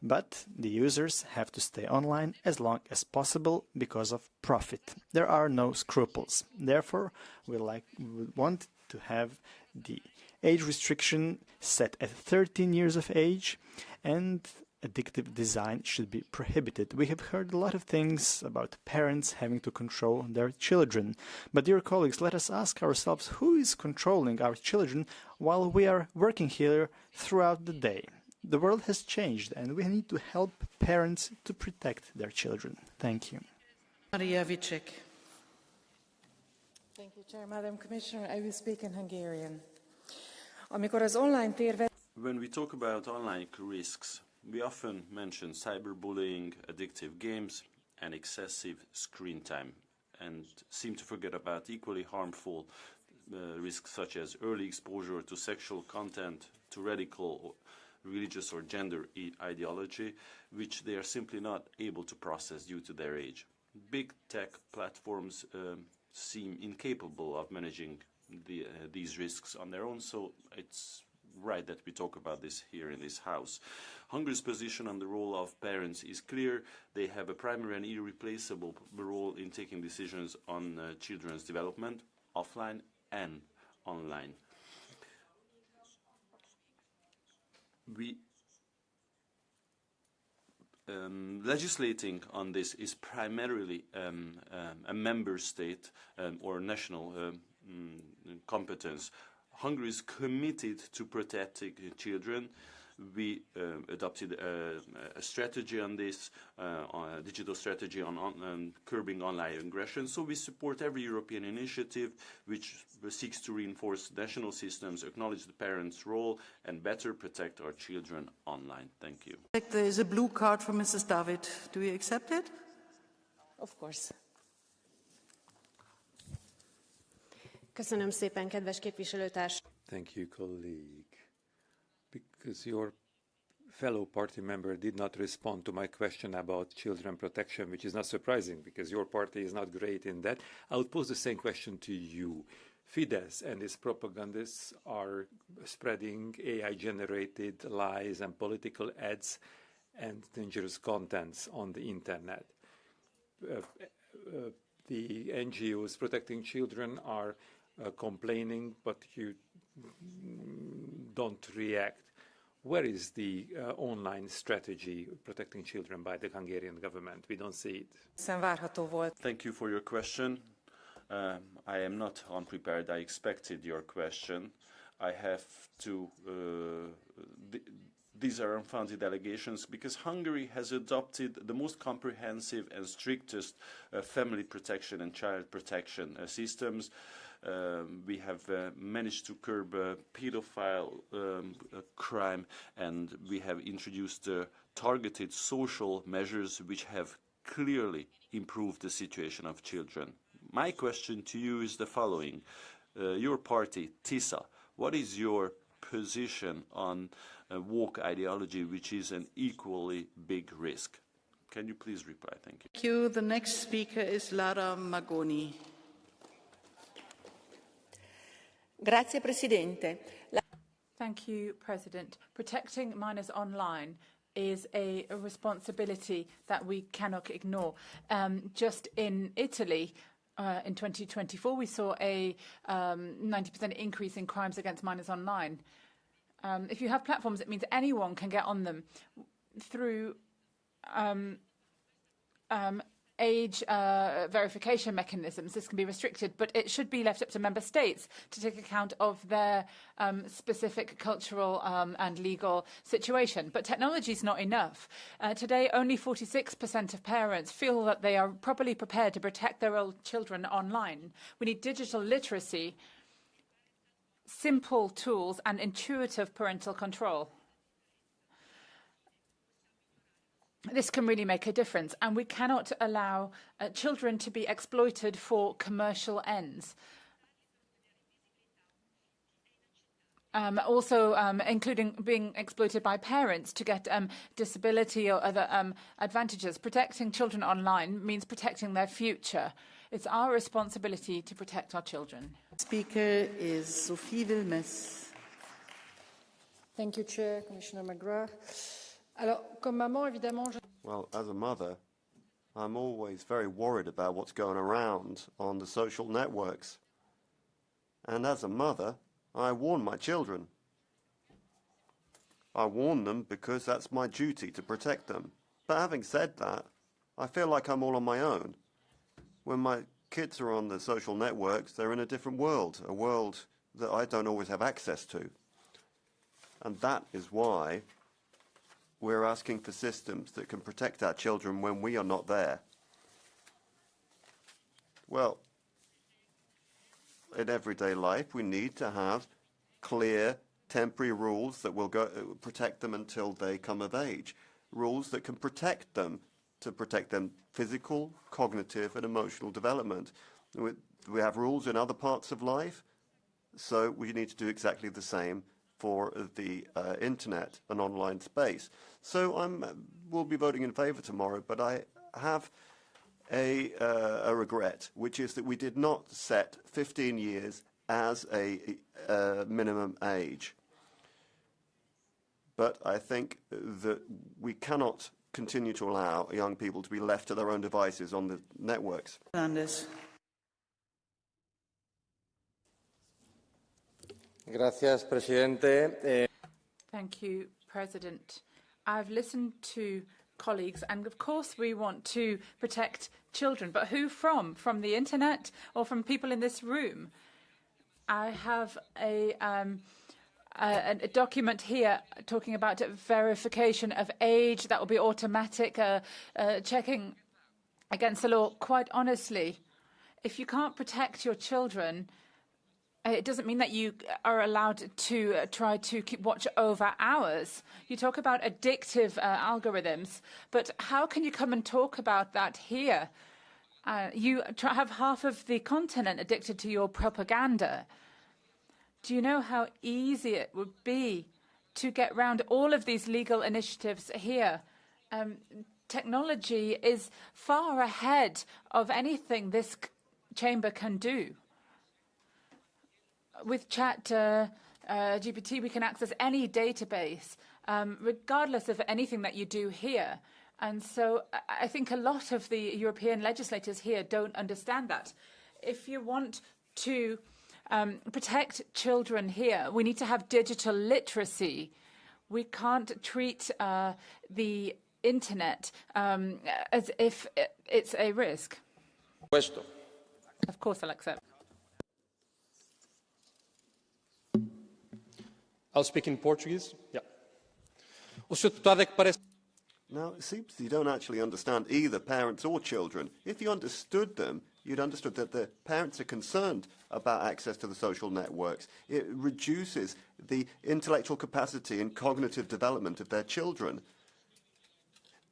But the users have to stay online as long as possible because of profit. There are no scruples. Therefore, we want to have the age restriction set at 13 years of age, and addictive design should be prohibited. We have heard a lot of things about parents having to control their children. But, dear colleagues, let us ask ourselves who is controlling our children while we are working here throughout the day. The world has changed, and we need to help parents to protect their children. Thank you. Annamária Vicsek. Thank you, Chair. Madam Commissioner, I will speak in Hungarian. When we talk about online risks, we often mention cyberbullying, addictive games, and excessive screen time, and seem to forget about equally harmful risks such as early exposure to sexual content, to radical or religious or gender ideology, which they are simply not able to process due to their age. Big tech platforms seem incapable of managing these risks on their own, so it's right that we talk about this here in this House. Hungary's position on the role of parents is clear. They have a primary and irreplaceable role in taking decisions on children's development, offline and online. Legislating on this is primarily a member state or national competence. Hungary is committed to protecting children. We adopted a strategy on this, a digital strategy on curbing online aggression. So we support every European initiative which seeks to reinforce national systems, acknowledge the parents' role, and better protect our children online. Thank you. There is a blue card from Mrs. David. Do you accept it? Of course. Köszönöm szépen, kedves képviselőtárs. Thank you, colleague. Because your fellow party member did not respond to my question about children protection, which is not surprising because your party is not great in that. I would pose the same question to you. Fidesz and its propagandists are spreading AI-generated lies and political ads and dangerous contents on the internet. The NGOs protecting children are complaining, but you don't react. Where is the online strategy protecting children by the Hungarian government? We don't see it. Thank you for your question. I am not unprepared. I expected your question. I have to... These are unfounded allegations because Hungary has adopted the most comprehensive and strictest family protection and child protection systems. We have managed to curb pedophile crime, and we have introduced targeted social measures which have clearly improved the situation of children. My question to you is the following. Your party, TISA, what is your position on woke ideology, which is an equally big risk? Can you please reply? Thank you. Thank you. The next speaker is Lara Magoni. Grazie, Presidente. Thank you, President. Protecting minors online is a responsibility that we cannot ignore. Just in Italy, in 2024, we saw a 90% increase in crimes against minors online. If you have platforms, it means anyone can get on them through age verification mechanisms. This can be restricted, but it should be left up to member states to take account of their specific cultural and legal situation. But technology is not enough. Today, only 46% of parents feel that they are properly prepared to protect their own children online. We need digital literacy, simple tools, and intuitive parental control. This can really make a difference, and we cannot allow children to be exploited for commercial ends. Also, including being exploited by parents to get disability or other advantages. Protecting children online means protecting their future. It's our responsibility to protect our children. Speaker is Sophie Wilmès. Thank you, Chair, Commissioner McGrath. Alors, comme maman, évidemment, Well, as a mother, I'm always very worried about what's going around on the social networks. And as a mother, I warn my children. I warn them because that's my duty to protect them. But having said that, I feel like I'm all on my own. When my kids are on the social networks, they're in a different world, a world that I don't always have access to. And that is why we're asking for systems that can protect our children when we are not there. Well, in everyday life, we need to have clear, temporary rules that will protect them until they come of age. Rules that can protect them, to protect them physical, cognitive, and emotional development. We have rules in other parts of life, so we need to do exactly the same for the internet and online space. So we'll be voting in favour tomorrow, but I have a regret, which is that we did not set 15 years as a minimum age. But I think that we cannot continue to allow young people to be left to their own devices on the networks. Fernandez. Gracias, presidente. Thank you, President. I've listened to colleagues, and of course we want to protect children, but who from? From the internet or from people in this room? I have a document here talking about verification of age that will be automatic, checking against the law. Quite honestly, if you can't protect your children, it doesn't mean that you are allowed to try to keep watch over hours. You talk about addictive algorithms, but how can you come and talk about that here? You have half of the continent addicted to your propaganda. Do you know how easy it would be to get around all of these legal initiatives here? Technology is far ahead of anything this chamber can do. With Chat GPT, we can access any database, regardless of anything that you do here. And so I think a lot of the European legislators here don't understand that. If you want to protect children here, we need to have digital literacy. We can't treat the internet as if it's a risk. Puesto. Of course, I'll accept. I'll speak in Portuguese. Yeah. O Sr. Deputado é que parece. Now, it seems you don't actually understand either parents or children. If you understood them, you'd understood that the parents are concerned about access to the social networks. It reduces the intellectual capacity and cognitive development of their children.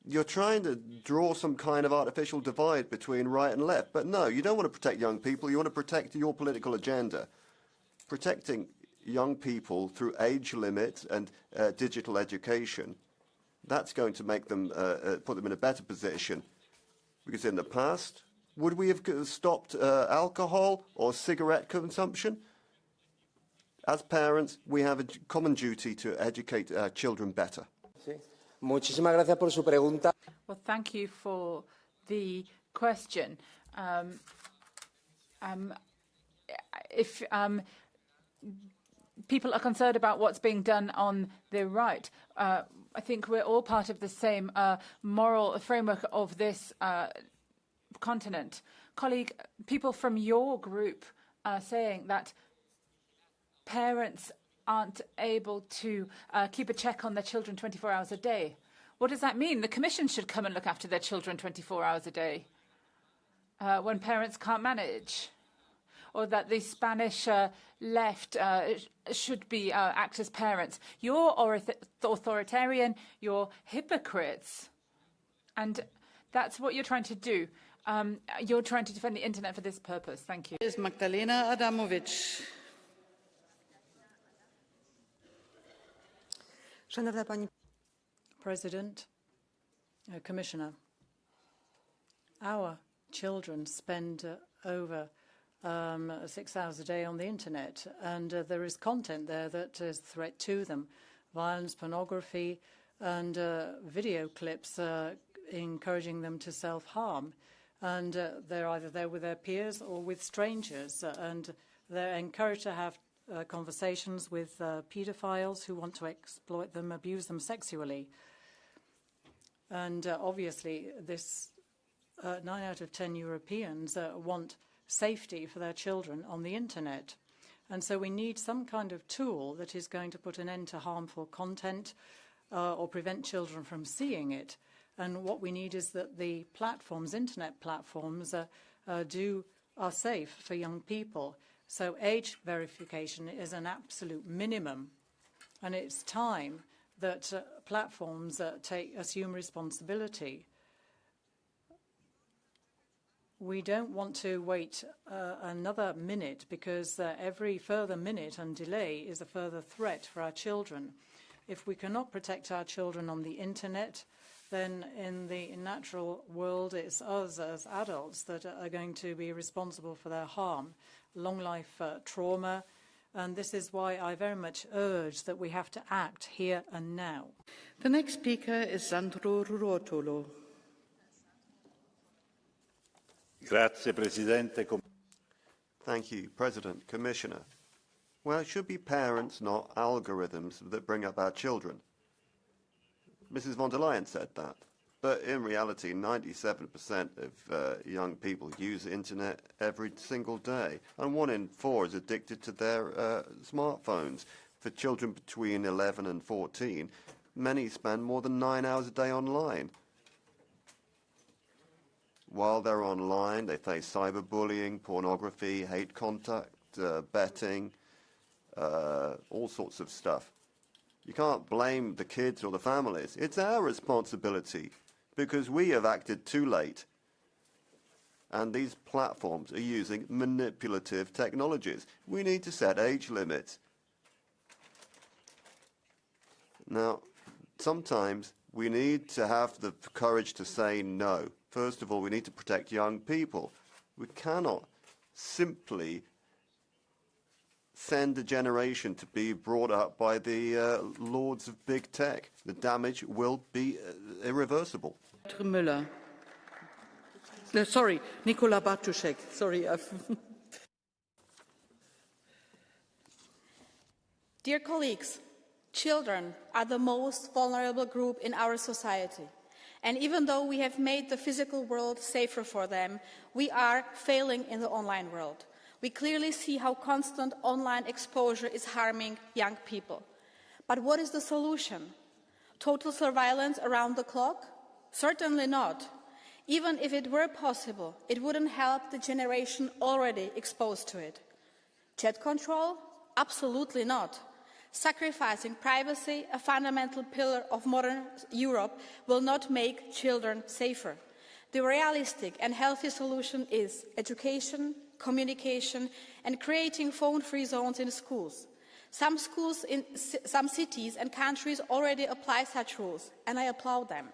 You're trying to draw some kind of artificial divide between right and left. But no, you don't want to protect young people. You want to protect your political agenda. Protecting young people through age limits and digital education, that's going to make them put them in a better position. Because in the past, would we have stopped alcohol or cigarette consumption? As parents, we have a common duty to educate our children better. Muchísimas gracias por su pregunta. Well, thank you for the question. If people are concerned about what's being done on the right, I think we're all part of the same moral framework of this continent. Colleague, people from your group are saying that parents aren't able to keep a check on their children 24 hours a day. What does that mean? The Commission should come and look after their children 24 hours a day when parents can't manage. Or that the Spanish left should be act as parents. You're authoritarian, you're hypocrites. And that's what you're trying to do. You're trying to defend the internet for this purpose. Thank you. Is Magdalena Adamowicz. Szanowna Pani President, Commissioner, our children spend over 6 hours a day on the internet, and there is content there that is a threat to them. Violence, pornography, and video clips encouraging them to self-harm. And they're either there with their peers or with strangers, and they're encouraged to have conversations with paedophiles who want to exploit them, abuse them sexually. And obviously, this 9 out of 10 Europeans want safety for their children on the internet. And so we need some kind of tool that is going to put an end to harmful content or prevent children from seeing it. And what we need is that the platforms, internet platforms, are safe for young people. So age verification is an absolute minimum. And it's time that platforms assume responsibility. We don't want to wait another minute, because every further minute and delay is a further threat for our children. If we cannot protect our children on the internet, then in the natural world it's us as adults that are going to be responsible for their harm. Long life trauma And this is why I very much urge that we have to act here and now. The next speaker is Sandro Ruotolo. Grazie, Presidente. Thank you, President, Commissioner. Well, it should be parents, not algorithms, that bring up our children. Mrs. von der Leyen said that. But in reality, 97% of young people use the internet every single day. And 1 in 4 is addicted to their smartphones. For children between 11 and 14, many spend more than 9 hours a day online. While they're online, they face cyberbullying, pornography, hate contact, betting, all sorts of stuff. You can't blame the kids or the families. It's our responsibility because we have acted too late. And these platforms are using manipulative technologies. We need to set age limits. Now, sometimes we need to have the courage to say no. First of all, we need to protect young people. We cannot simply send a generation to be brought up by the lords of big tech. The damage will be irreversible. Müller. Sorry, Nikola Bartůšek. Sorry. Dear colleagues, children are the most vulnerable group in our society. And even though we have made the physical world safer for them, we are failing in the online world. We clearly see how constant online exposure is harming young people. But what is the solution? Total surveillance around the clock? Certainly not. Even if it were possible, it wouldn't help the generation already exposed to it. Chat control? Absolutely not. Sacrificing privacy, a fundamental pillar of modern Europe, will not make children safer. The realistic and healthy solution is education, communication, and creating phone-free zones in schools. Some schools in some cities and countries already apply such rules, and I applaud them.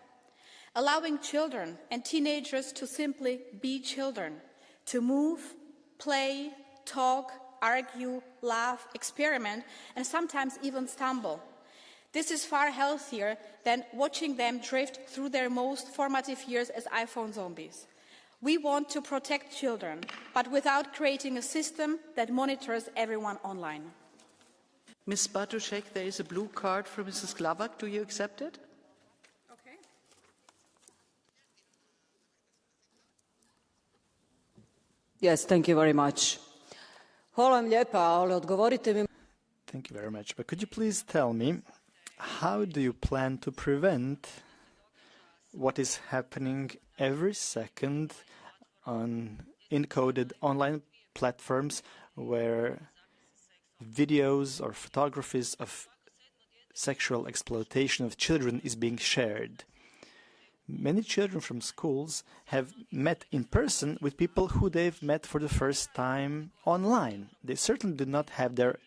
Allowing children and teenagers to simply be children, to move, play, talk, argue, laugh, experiment, and sometimes even stumble. This is far healthier than watching them drift through their most formative years as iPhone zombies. We want to protect children, but without creating a system that monitors everyone online. Ms. Bartůšek, there is a blue card from Mrs. Glavak. Do you accept it? Okay. Yes, thank you very much. Thank you very much. But could you please tell me, how do you plan to prevent what is happening every second on encoded online platforms where videos or photographies of sexual exploitation of children is being shared? Many children from schools have met in person with people who they've met for the first time online. They certainly do not have their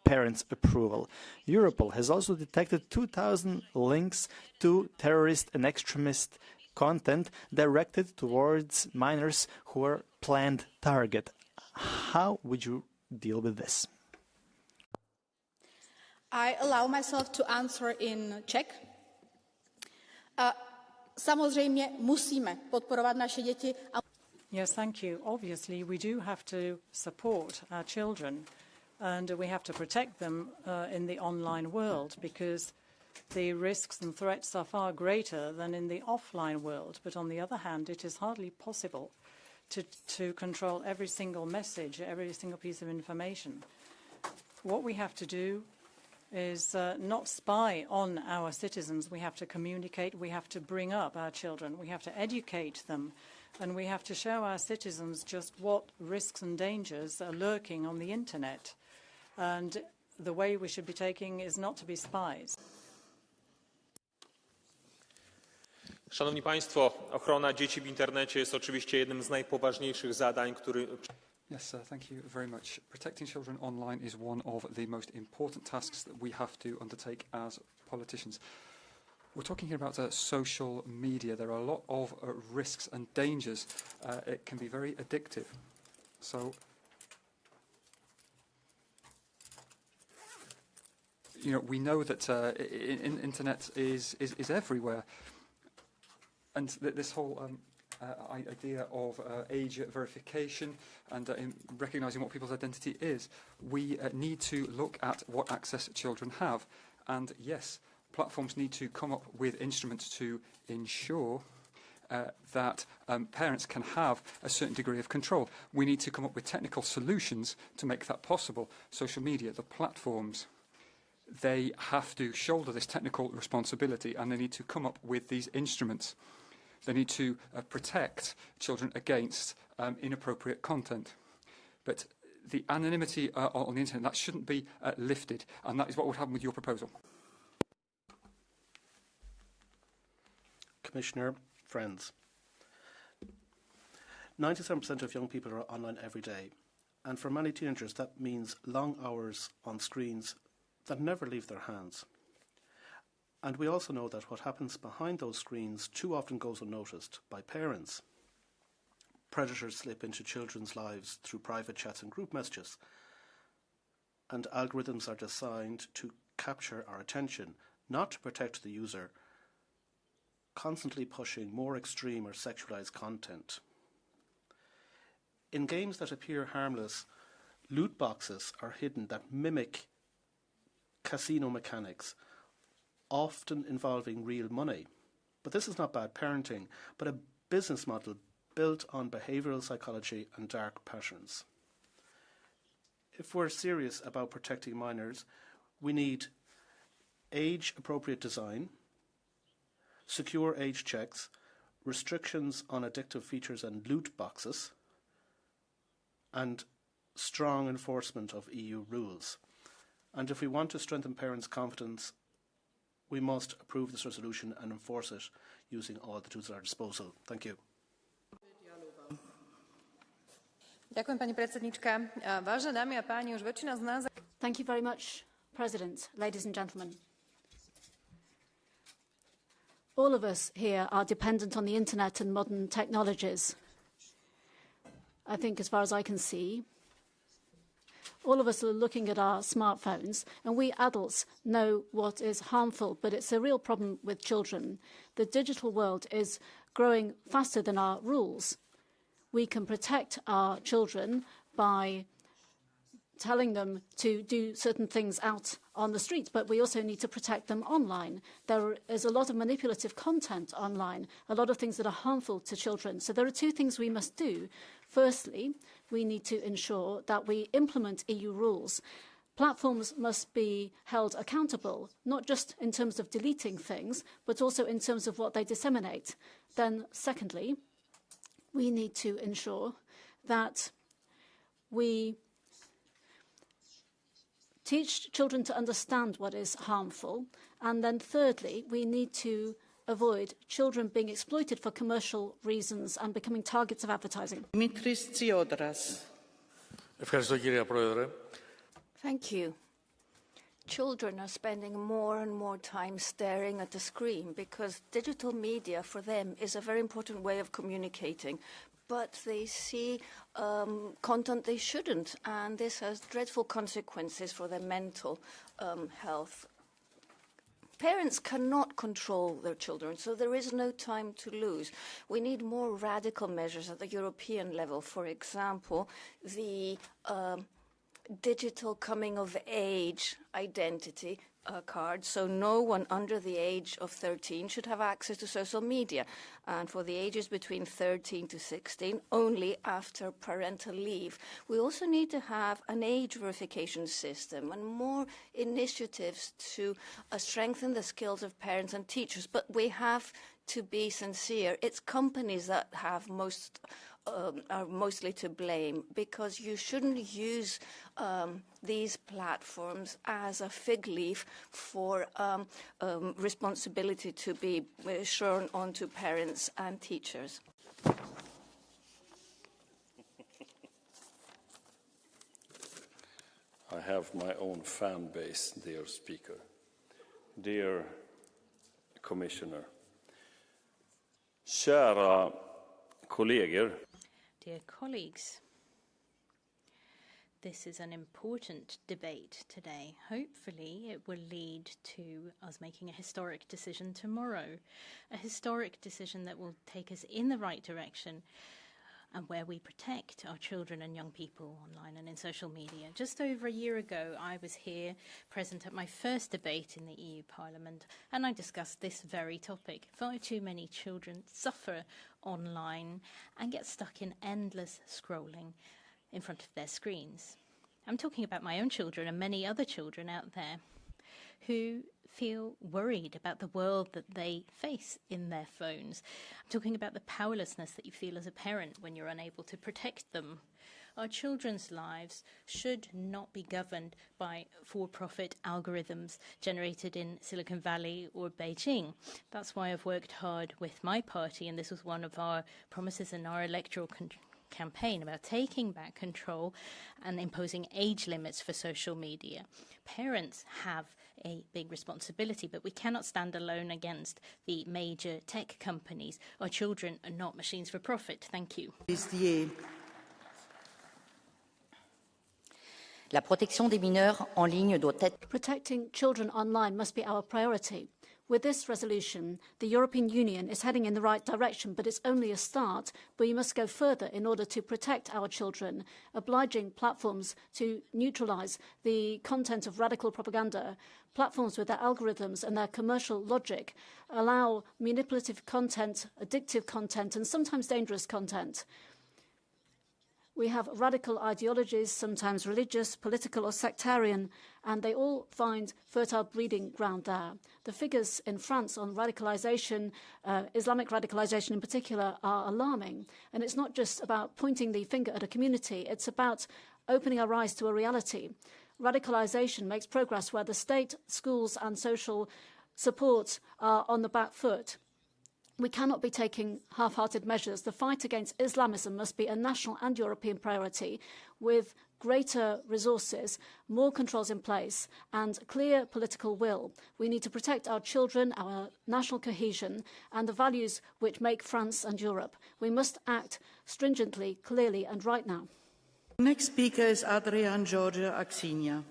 parents' approval. Europol has also detected 2,000 links to terrorist and extremist content directed towards minors who are planned target. How would you deal with this? I allow myself to answer in Czech. Samozřejmě musíme podporovat naše děti. Yes, thank you. Obviously, we do have to support our children and we have to protect them in the online world because the risks and threats are far greater than in the offline world. But on the other hand, it is hardly possible to control every single message, every single piece of information. What we have to do is not spy on our citizens. We have to communicate, we have to bring up our children, we have to educate them, and we have to show our citizens just what risks and dangers are lurking on the internet. And the way we should be taking is not to be spies. Szanowni Państwo, ochrona dzieci w internecie jest oczywiście jednym z najpoważniejszych zadań, Yes, thank you very much. Protecting children online is one of the most important tasks that we have to undertake as politicians. We're talking here about social media. There are a lot of risks and dangers. It can be very addictive. So you know, we know that internet is everywhere, and this whole idea of age verification and in recognising what people's identity is, we need to look at what access children have. And yes, platforms need to come up with instruments to ensure that parents can have a certain degree of control. We need to come up with technical solutions to make that possible. Social media, the platforms, they have to shoulder this technical responsibility, and they need to come up with these instruments. They need to protect children against inappropriate content. But the anonymity on the internet, that shouldn't be lifted, and that is what would happen with your proposal. Commissioner, friends, 97% of young people are online every day, and for many teenagers that means long hours on screens that never leave their hands. And we also know that what happens behind those screens too often goes unnoticed by parents. Predators slip into children's lives through private chats and group messages, and algorithms are designed to capture our attention, not to protect the user, constantly pushing more extreme or sexualized content. In games that appear harmless, loot boxes are hidden that mimic casino mechanics, often involving real money. But this is not bad parenting, but a business model built on behavioural psychology and dark patterns. If we're serious about protecting minors, we need age-appropriate design, secure age checks, restrictions on addictive features and loot boxes, and strong enforcement of EU rules. And if we want to strengthen parents' confidence, we must approve this resolution and enforce it using all the tools at our disposal. Thank you. Ďakujem, pani predsednička. Vážené dámy a páni, už väčšina z nás... Thank you very much, President, ladies and gentlemen. All of us here are dependent on the internet and modern technologies. I think, as far as I can see, all of us are looking at our smartphones, and we adults know what is harmful, but it's a real problem with children. The digital world is growing faster than our rules. We can protect our children by telling them to do certain things out on the streets, but we also need to protect them online. There is a lot of manipulative content online, a lot of things that are harmful to children. So there are two things we must do. Firstly, we need to ensure that we implement EU rules. Platforms must be held accountable, not just in terms of deleting things, but also in terms of what they disseminate. Then, secondly, we need to ensure that we teach children to understand what is harmful. And then thirdly, we need to avoid children being exploited for commercial reasons and becoming targets of advertising. Thank you. Children are spending more and more time staring at the screen because digital media for them is a very important way of communicating. But they see content they shouldn't, and this has dreadful consequences for their mental health. Parents cannot control their children, so there is no time to lose. We need more radical measures at the European level. For example, the digital coming of age identity card, so no one under the age of 13 should have access to social media, and for the ages between 13 to 16 only after parental leave. We also need to have an age verification system and more initiatives to strengthen the skills of parents and teachers, but we have to be sincere. It's companies that have are mostly to blame, because you shouldn't use these platforms as a fig leaf for responsibility to be shown onto parents and teachers. I have my own fan base, dear Speaker. Dear Commissioner, kära kollegor. Dear colleagues, this is an important debate today. Hopefully, it will lead to us making a historic decision tomorrow, a historic decision that will take us in the right direction and where we protect our children and young people online and in social media. Just over a year ago, I was here present at my first debate in the EU Parliament, and I discussed this very topic. Far too many children suffer online and get stuck in endless scrolling in front of their screens. I'm talking about my own children and many other children out there who feel worried about the world that they face in their phones. I'm talking about the powerlessness that you feel as a parent when you're unable to protect them. Our children's lives should not be governed by for-profit algorithms generated in Silicon Valley or Beijing. That's why I've worked hard with my party, and this was one of our promises in our electoral campaign about taking back control and imposing age limits for social media. Parents have a big responsibility, but we cannot stand alone against the major tech companies. Our children are not machines for profit. Thank you. La protection des mineurs en ligne doit être... Protecting children online must be our priority. With this resolution, the European Union is heading in the right direction, but it's only a start. But we must go further in order to protect our children, obliging platforms to neutralise the content of radical propaganda. Platforms with their algorithms and their commercial logic allow manipulative content, addictive content, and sometimes dangerous content. We have radical ideologies, sometimes religious, political or sectarian, and they all find fertile breeding ground there. The figures in France on radicalisation, Islamic radicalisation in particular, are alarming. And it's not just about pointing the finger at a community, it's about opening our eyes to a reality. Radicalisation makes progress where the state, schools and social support are on the back foot. We cannot be taking half-hearted measures. The fight against Islamism must be a national and European priority with greater resources, more controls in place and clear political will. We need to protect our children, our national cohesion and the values which make France and Europe. We must act stringently, clearly and right now. Next speaker is Adrian Georgia Axinia.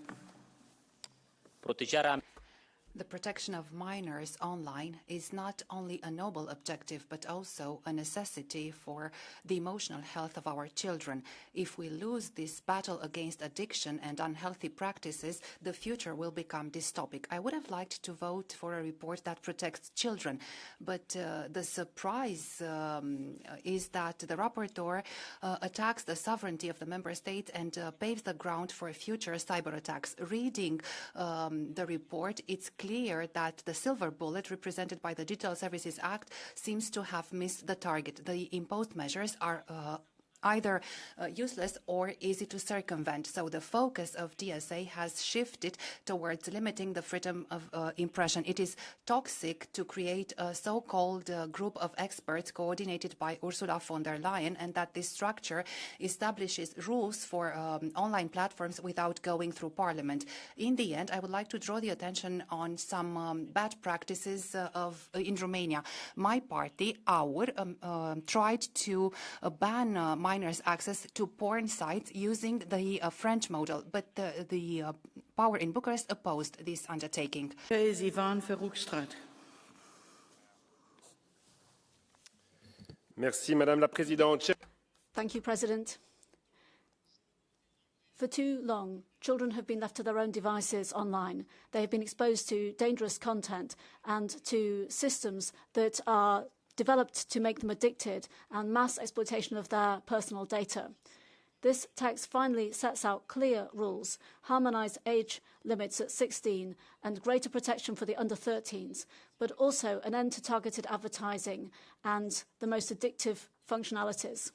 The protection of minors online is not only a noble objective, but also a necessity for the emotional health of our children. If we lose this battle against addiction and unhealthy practices, the future will become dystopic. I would have liked to vote for a report that protects children, but the surprise is that the rapporteur attacks the sovereignty of the member states and paves the ground for future cyber attacks. Reading the report, it's clear that the silver bullet represented by the Digital Services Act seems to have missed the target. The imposed measures are either useless or easy to circumvent. So the focus of DSA has shifted towards limiting the freedom of impression. It is toxic to create a so-called group of experts coordinated by Ursula von der Leyen, and that this structure establishes rules for online platforms without going through Parliament. In the end, I would like to draw the attention on some bad practices in Romania. My party, AUR, tried to ban minors' access to porn sites using the French model, but the power in Bucharest opposed this undertaking. Merci, Madame la Présidente. Thank you, President. For too long, children have been left to their own devices online. They have been exposed to dangerous content and to systems that are developed to make them addicted and mass exploitation of their personal data. This text finally sets out clear rules, harmonised age limits at 16 and greater protection for the under-13s, but also an end to targeted advertising and the most addictive functionalities.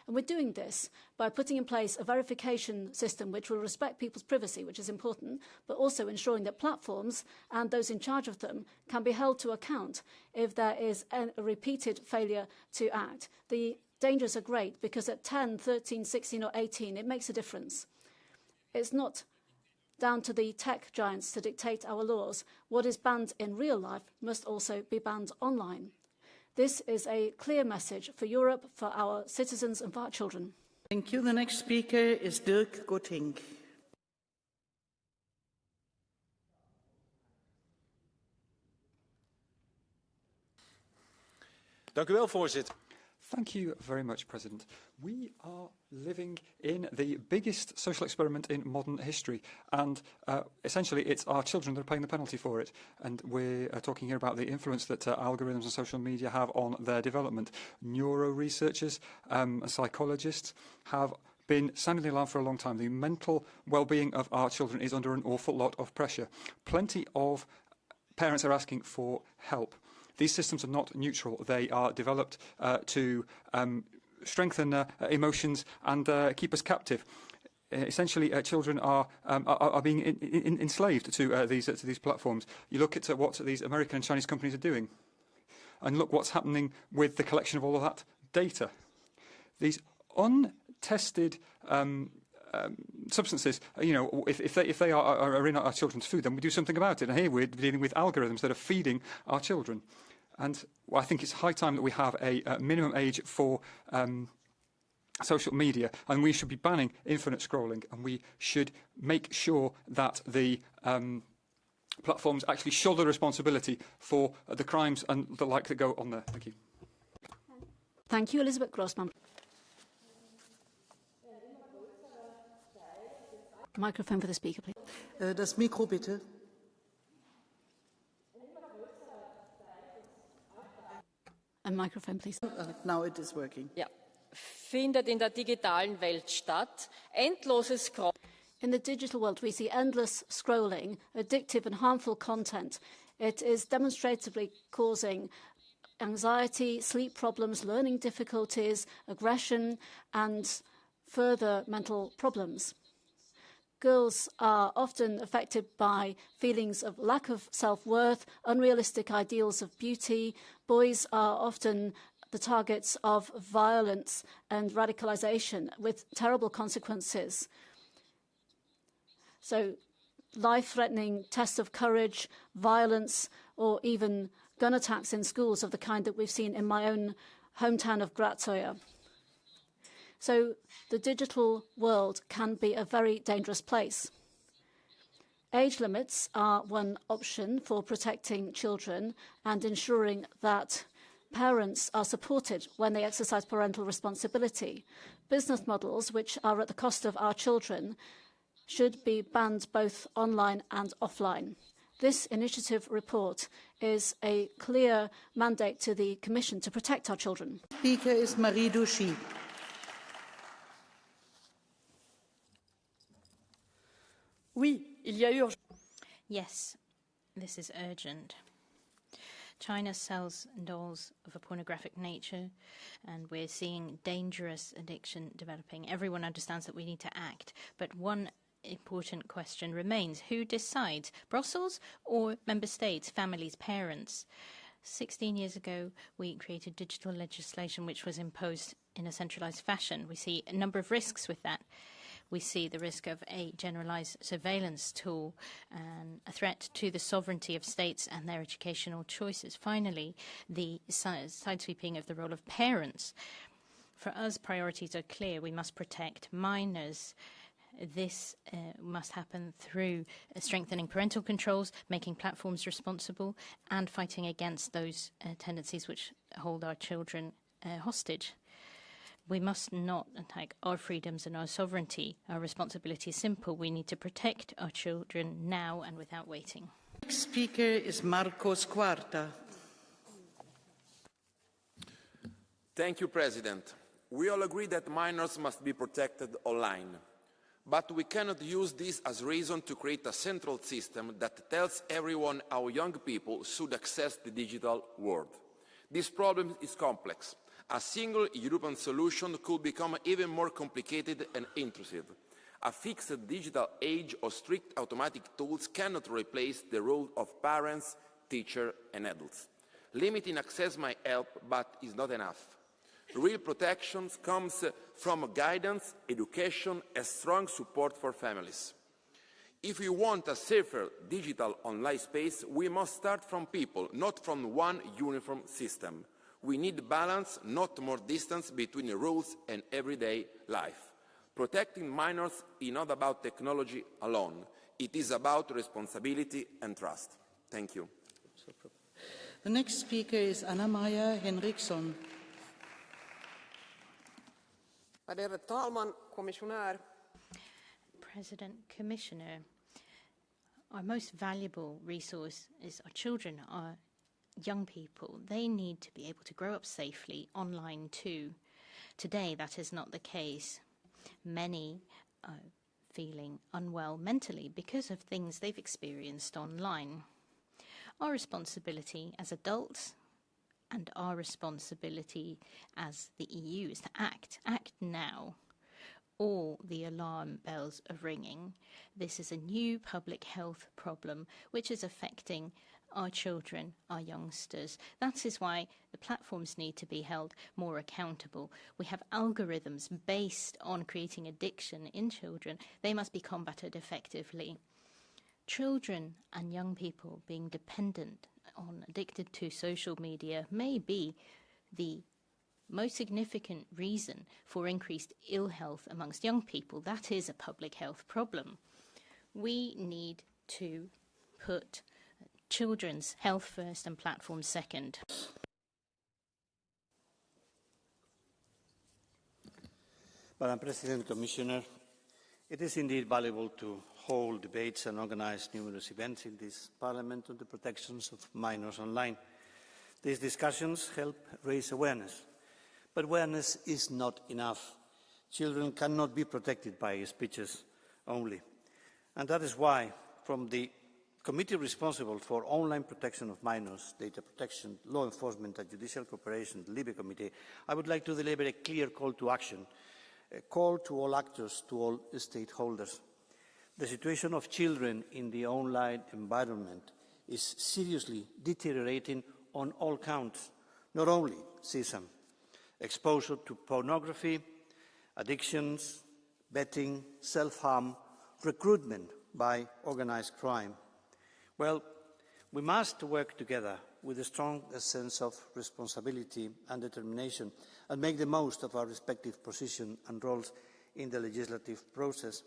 And we're doing this by putting in place a verification system which will respect people's privacy, which is important, but also ensuring that platforms and those in charge of them can be held to account if there is a repeated failure to act. The dangers are great because at 10, 13, 16 or 18, it makes a difference. It's not down to the tech giants to dictate our laws. What is banned in real life must also be banned online. This is a clear message for Europe, for our citizens and for our children. Thank you. The next speaker is Dirk Gotting. Dank u wel, voorzitter. Thank you very much, President. We are living in the biggest social experiment in modern history, and essentially it's our children that are paying the penalty for it. And we're talking here about the influence that algorithms and social media have on their development. Neuro-researchers and psychologists have been sounding the alarm for a long time. The mental well-being of our children is under an awful lot of pressure. Plenty of parents are asking for help. These systems are not neutral. They are developed to strengthen emotions and keep us captive. Essentially, children are being enslaved to these platforms. You look at what these American and Chinese companies are doing, and look what's happening with the collection of all of that data. These untested substances, you know, if they are in our children's food, then we do something about it. And here we're dealing with algorithms that are feeding our children. And I think it's high time that we have a minimum age for social media, and we should be banning infinite scrolling, and we should make sure that the platforms actually shoulder responsibility for the crimes and the like that go on there. Thank you. Thank you, Elisabeth Grossman. Microphone for the speaker, please. Das Mikro, bitte. A microphone, please. Now it is working. Ja. Findet in der digitalen Welt statt. Endloses Scrolling. In the digital world, we see endless scrolling, addictive and harmful content. It is demonstratively causing anxiety, sleep problems, learning difficulties, aggression, and further mental problems. Girls are often affected by feelings of lack of self-worth, unrealistic ideals of beauty. Boys are often the targets of violence and radicalization with terrible consequences. So, life-threatening tests of courage, violence, or even gun attacks in schools of the kind that we've seen in my own hometown of Gratsoia. So the digital world can be a very dangerous place. Age limits are one option for protecting children and ensuring that parents are supported when they exercise parental responsibility. Business models which are at the cost of our children should be banned both online and offline. This initiative report is a clear mandate to the Commission to protect our children. Speaker is Marie Douchy. Oui, il y a urgence. Yes, this is urgent. China sells dolls of a pornographic nature, and we're seeing dangerous addiction developing. Everyone understands that we need to act, but one important question remains. Who decides? Brussels or member states, families, parents? 16 years ago, we created digital legislation which was imposed in a centralized fashion. We see a number of risks with that. We see the risk of a generalized surveillance tool and a threat to the sovereignty of states and their educational choices. Finally, the sidesweeping of the role of parents. For us, priorities are clear. We must protect minors. This must happen through strengthening parental controls, making platforms responsible, and fighting against those tendencies which hold our children hostage. We must not attack our freedoms and our sovereignty. Our responsibility is simple. We need to protect our children now and without waiting. Next speaker is Marcos Quarta. Thank you, President. We all agree that minors must be protected online. But we cannot use this as reason to create a central system that tells everyone how young people should access the digital world. This problem is complex. A single European solution could become even more complicated and intrusive. A fixed digital age or strict automatic tools cannot replace the role of parents, teachers and adults. Limiting access might help, but is not enough. Real protection comes from guidance, education and strong support for families. If we want a safer digital online space, we must start from people, not from one uniform system. We need balance, not more distance between the rules and everyday life. Protecting minors is not about technology alone. It is about responsibility and trust. Thank you. The next speaker is Annamária Henriksson. Värderade talman, kommissionär. President, Commissioner, our most valuable resource is our children, our young people. They need to be able to grow up safely online too. Today, that is not the case. Many are feeling unwell mentally because of things they've experienced online. Our responsibility as adults and our responsibility as the EU is to act now. All the alarm bells are ringing. This is a new public health problem which is affecting our children, our youngsters. That is why the platforms need to be held more accountable. We have algorithms based on creating addiction in children. They must be combated effectively. Children and young people being dependent on, addicted to social media may be the most significant reason for increased ill health amongst young people. That is a public health problem. We need to put children's health first and platforms second. Madam President, Commissioner, it is indeed valuable to hold debates and organise numerous events in this Parliament on the protections of minors online. These discussions help raise awareness, but awareness is not enough. Children cannot be protected by speeches only. And that is why, from the committee responsible for online protection of minors, data protection, law enforcement and judicial cooperation, the LIBE Committee, I would like to deliver a clear call to action, a call to all actors, to all stakeholders. The situation of children in the online environment is seriously deteriorating on all counts, not only CSAM. Exposure to pornography, addictions, betting, self-harm, recruitment by organised crime. Well, we must work together with a strong sense of responsibility and determination and make the most of our respective positions and roles in the legislative process.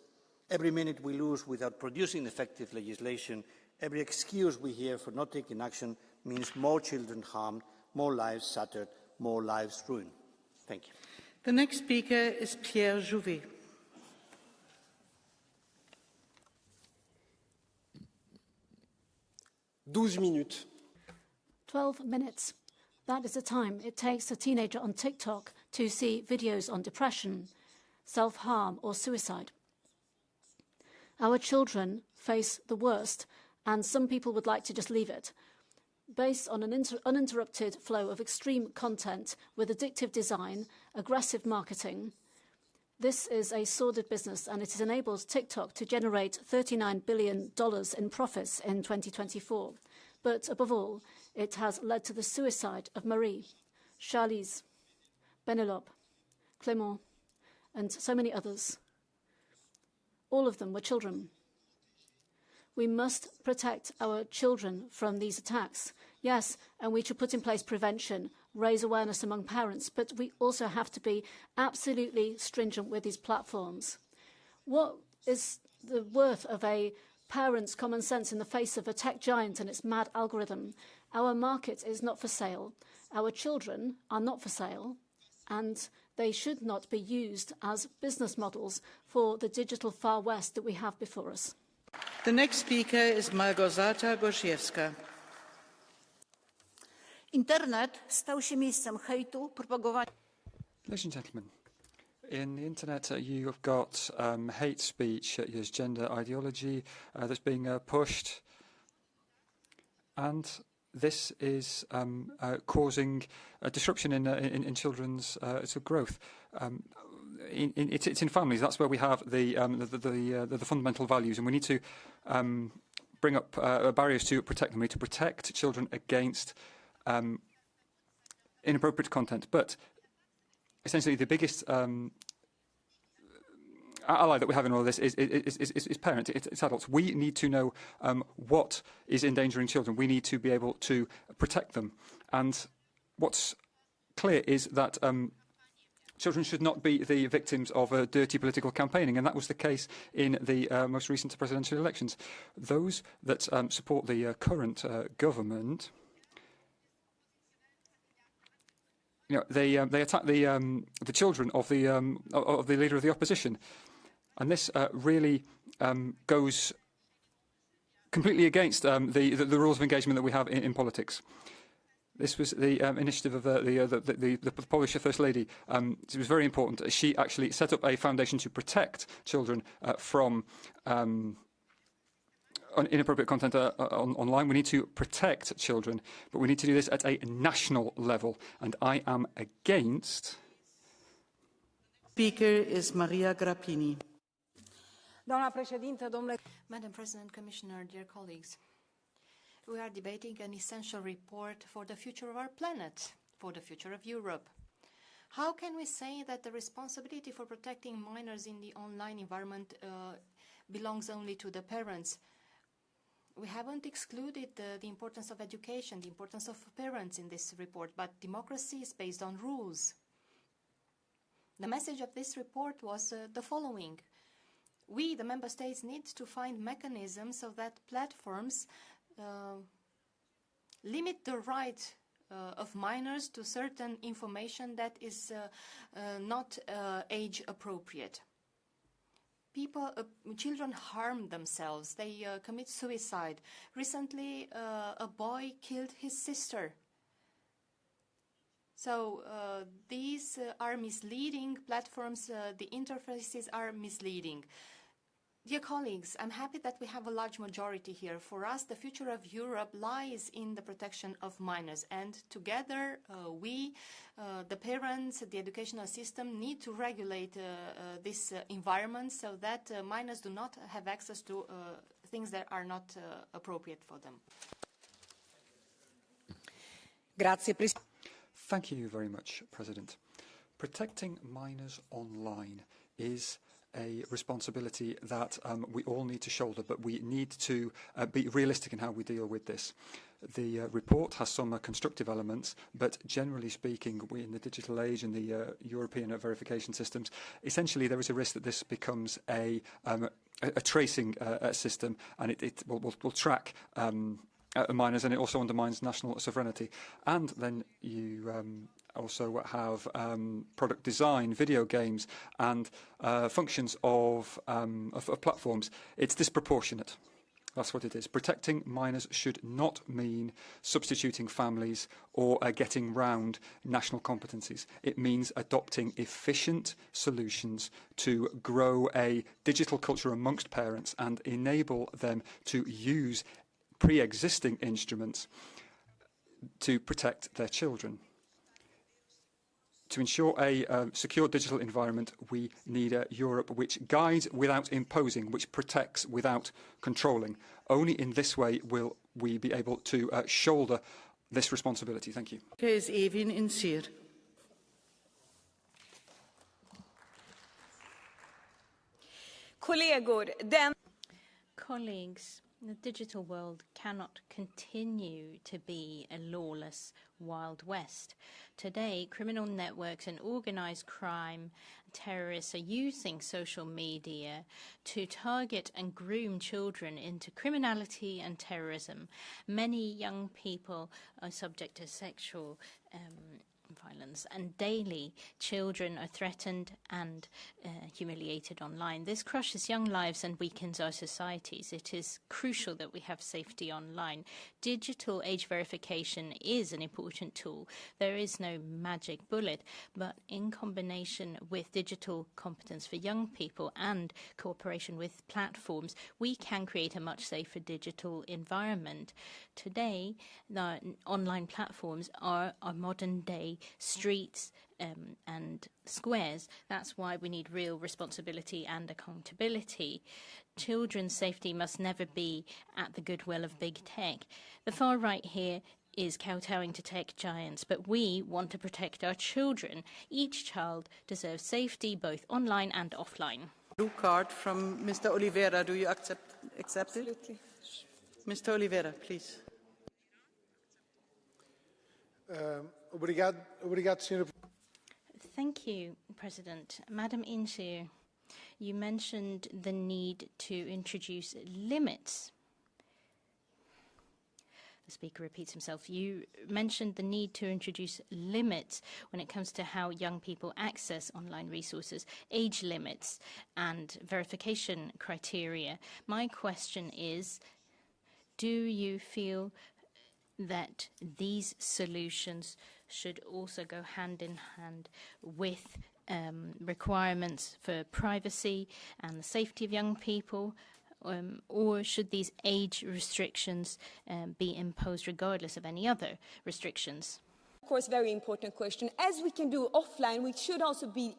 Every minute we lose without producing effective legislation, every excuse we hear for not taking action means more children harmed, more lives shattered, more lives ruined. Thank you. The next speaker is Pierre Jouvet. minutes. 12 minutes. That is the time it takes a teenager on TikTok to see videos on depression, self-harm or suicide. Our children face the worst, and some people would like to just leave it. Based on an uninterrupted flow of extreme content with addictive design, aggressive marketing, this is a sordid business, and it enables TikTok to generate $39 billion in profits in 2024. But above all, it has led to the suicide of Marie, Charlize, Penelope, Clément, and so many others. All of them were children. We must protect our children from these attacks. Yes, and we should put in place prevention, raise awareness among parents, but we also have to be absolutely stringent with these platforms. What is the worth of a parent's common sense in the face of a tech giant and its mad algorithm? Our market is not for sale. Our children are not for sale, and they should not be used as business models for the digital Far West that we have before us. The next speaker is Małgorzata Gosiewska. Internet stał się miejscem hejtu, propagowania. Ladies and gentlemen, in the internet you have got hate speech, there's gender ideology that's being pushed, and this is causing a disruption in children's growth. It's in families. That's where we have the fundamental values, and we need to bring up barriers to protect them. We need to protect children against inappropriate content. But essentially, the biggest ally that we have in all of this is parents. It's adults. We need to know what is endangering children. We need to be able to protect them. And what's clear is that children should not be the victims of dirty political campaigning, and that was the case in the most recent presidential elections. Those that support the current government, they attack the children of the leader of the opposition, and this really goes completely against the rules of engagement that we have in politics. This was the initiative of the Polish First Lady. It was very important. She actually set up a foundation to protect children from inappropriate content online. We need to protect children, but we need to do this at a national level. And I am against. Speaker is Maria Grappini. Madam President, Commissioner, dear colleagues, we are debating an essential report for the future of our planet, for the future of Europe. How can we say that the responsibility for protecting minors in the online environment belongs only to the parents? We haven't excluded the importance of education, the importance of parents in this report, but democracy is based on rules. The message of this report was the following. We, the member states, need to find mechanisms so that platforms limit the right of minors to certain information that is not age appropriate. Children harm themselves. They commit suicide. Recently, a boy killed his sister. So these are misleading platforms. The interfaces are misleading. Dear colleagues, I'm happy that we have a large majority here. For us, the future of Europe lies in the protection of minors. And together, we, the parents, the educational system, need to regulate this environment so that minors do not have access to things that are not appropriate for them. Thank you very much, President. Protecting minors online is a responsibility that we all need to shoulder, but we need to be realistic in how we deal with this. The report has some constructive elements, but generally speaking, we in the digital age and the European verification systems, essentially there is a risk that this becomes a tracing system, and it will track minors, and it also undermines national sovereignty. And then you also have product design, video games, and functions of platforms. It's disproportionate. That's what it is. Protecting minors should not mean substituting families or getting round national competencies. It means adopting efficient solutions to grow a digital culture amongst parents and enable them to use pre-existing instruments to protect their children. To ensure a secure digital environment, we need a Europe which guides without imposing, which protects without controlling. Only in this way will we be able to shoulder this responsibility. Thank you. Okay, is Evin Incir. Colleagues, the digital world cannot continue to be a lawless Wild West. Today, criminal networks and organized crime, terrorists are using social media to target and groom children into criminality and terrorism. Many young people are subject to sexual violence, and daily children are threatened and humiliated online. This crushes young lives and weakens our societies. It is crucial that we have safety online. Digital age verification is an important tool. There is no magic bullet, but in combination with digital competence for young people and cooperation with platforms, we can create a much safer digital environment. Today, the online platforms are our modern day streets and squares. That's why we need real responsibility and accountability. Children's safety must never be at the goodwill of big tech. The far right here is kowtowing to tech giants, but we want to protect our children. Each child deserves safety both online and offline. Blue card from Mr. Oliveira. Do you accept it? Absolutely. Mr. Oliveira, please. Thank you, President. Madam Incir, you mentioned the need to introduce limits. The speaker repeats himself. You mentioned the need to introduce limits when it comes to how young people access online resources, age limits and verification criteria. My question is, do you feel that these solutions should also go hand in hand with requirements for privacy and the safety of young people? Or should these age restrictions be imposed regardless of any other restrictions? Of course, very important question. As we can do offline, we should also be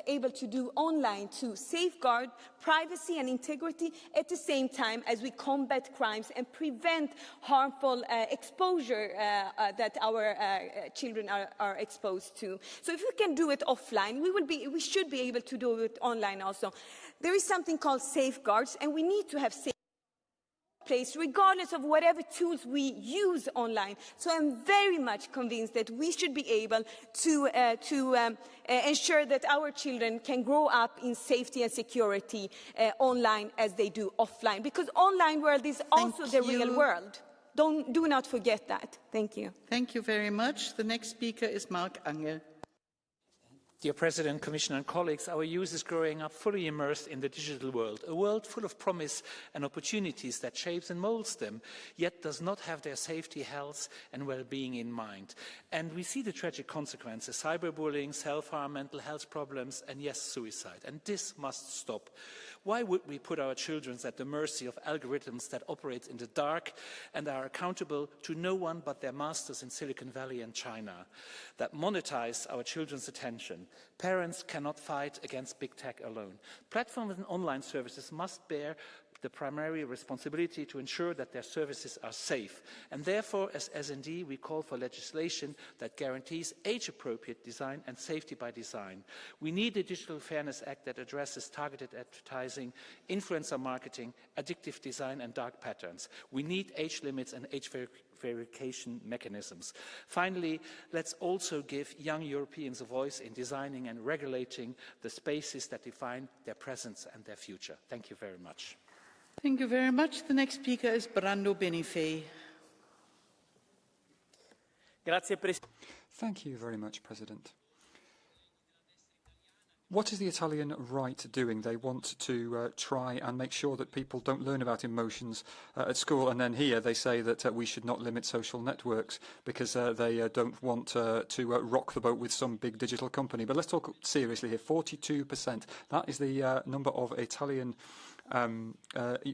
able to do online to safeguard privacy and integrity at the same time as we combat crimes and prevent harmful exposure that our children are exposed to. So if we can do it offline, we should be able to do it online also. There is something called safeguards, and we need to have safeguards place regardless of whatever tools we use online. So I'm very much convinced that we should be able to ensure that our children can grow up in safety and security online as they do offline, because online world is also the real world. Do not forget that. Thank you. Thank you very much. The next speaker is Mark Angel. Dear President, Commissioner and colleagues, our youth is growing up fully immersed in the digital world, a world full of promise and opportunities that shapes and molds them, yet does not have their safety, health and well-being in mind. And we see the tragic consequences: cyberbullying, self-harm, mental health problems and yes, suicide. And this must stop. Why would we put our children at the mercy of algorithms that operate in the dark and are accountable to no one but their masters in Silicon Valley and China, that monetize our children's attention? Parents cannot fight against big tech alone. Platforms and online services must bear the primary responsibility to ensure that their services are safe. And therefore, as S&D, we call for legislation that guarantees age-appropriate design and safety by design. We need a Digital Fairness Act that addresses targeted advertising, influencer marketing, addictive design and dark patterns. We need age limits and age verification mechanisms. Finally, let's also give young Europeans a voice in designing and regulating the spaces that define their presence and their future. Thank you very much. Thank you very much. The next speaker is Brando Benifei. Thank you very much, President. What is the Italian right doing? They want to try and make sure that people don't learn about emotions at school, and then here they say that we should not limit social networks because they don't want to rock the boat with some big digital company. But let's talk seriously here. 42%. That is the number of Italian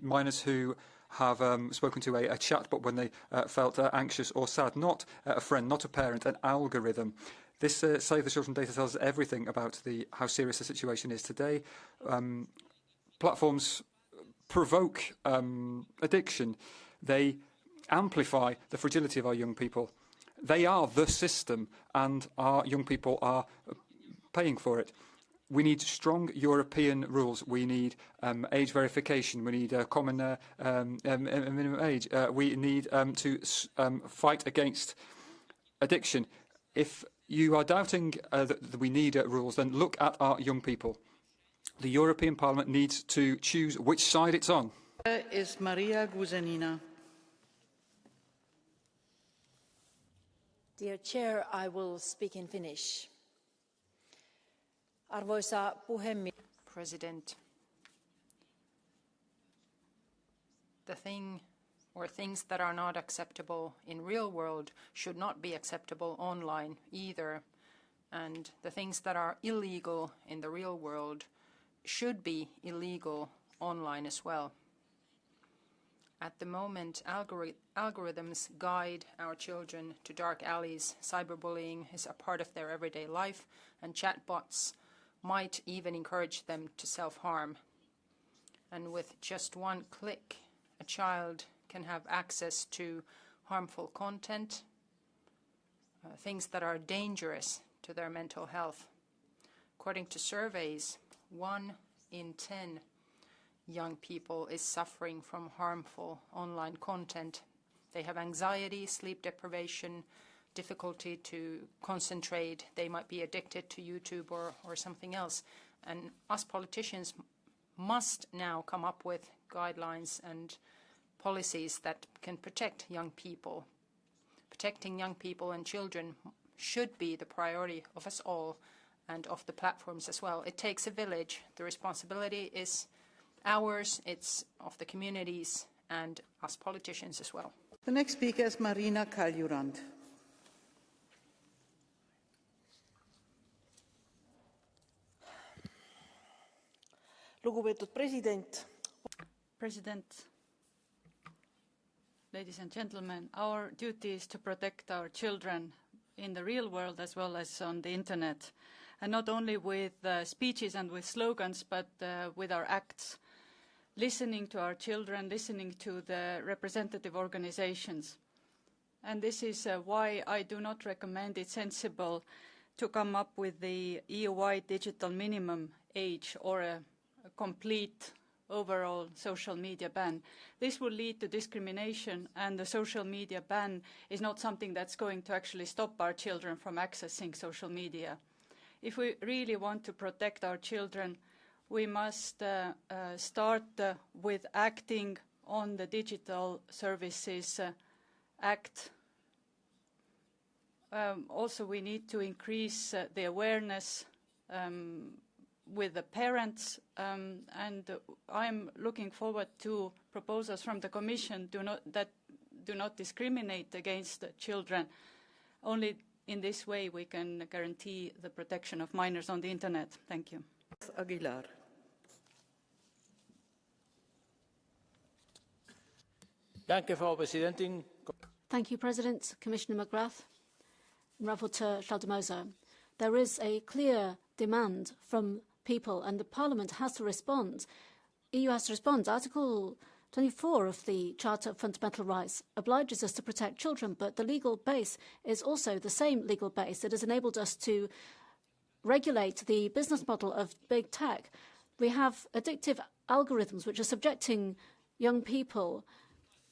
minors who have spoken to a chatbot when they felt anxious or sad. Not a friend, not a parent, an algorithm. This Save the Children data tells us everything about how serious the situation is today. Platforms provoke addiction. They amplify the fragility of our young people. They are the system, and our young people are paying for it. We need strong European rules. We need age verification. We need a common minimum age. We need to fight against addiction. If you are doubting that we need rules, then look at our young people. The European Parliament needs to choose which side it's on. Is Maria Guzenina. Dear Chair, I will speak in Finnish. Arvoisa puhemies. President, the thing or things that are not acceptable in real world should not be acceptable online either. And the things that are illegal in the real world should be illegal online as well. At the moment, algorithms guide our children to dark alleys. Cyberbullying is a part of their everyday life, and chatbots might even encourage them to self-harm. And with just one click, a child can have access to harmful content, things that are dangerous to their mental health. According to surveys, 1 in 10 young people is suffering from harmful online content. They have anxiety, sleep deprivation, difficulty to concentrate. They might be addicted to YouTube or something else. And us politicians must now come up with guidelines and policies that can protect young people. Protecting young people and children should be the priority of us all and of the platforms as well. It takes a village. The responsibility is ours, it's of the communities and us politicians as well. The next speaker is Marina Kaljurand. Lugupeetud president. President, ladies and gentlemen, our duty is to protect our children in the real world as well as on the internet, and not only with speeches and with slogans, but with our acts, listening to our children, listening to the representative organizations. And this is why I do not recommend it sensible to come up with the EU-wide digital minimum age or a complete overall social media ban. This will lead to discrimination, and the social media ban is not something that's going to actually stop our children from accessing social media. If we really want to protect our children, we must start with acting on the Digital Services Act. Also, we need to increase the awareness with the parents, and I'm looking forward to proposals from the Commission that do not discriminate against children. Only in this way we can guarantee the protection of minors on the internet. Thank you. Aguilar. Thank you, President, Commissioner McGrath, and Rapporteur Schaldemose. There is a clear demand from people, and the Parliament has to respond. EU has to respond. Article 24 of the Charter of Fundamental Rights obliges us to protect children, but the legal base is also the same legal base that has enabled us to regulate the business model of big tech. We have addictive algorithms which are subjecting young people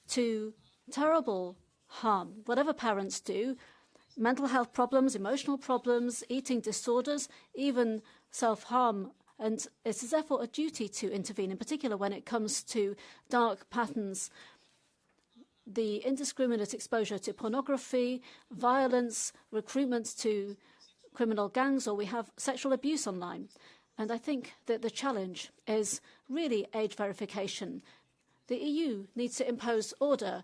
to terrible harm. Whatever parents do, mental health problems, emotional problems, eating disorders, even self-harm, and it is therefore a duty to intervene, in particular when it comes to dark patterns, the indiscriminate exposure to pornography, violence, recruitment to criminal gangs, or we have sexual abuse online. And I think that the challenge is really age verification. The EU needs to impose order.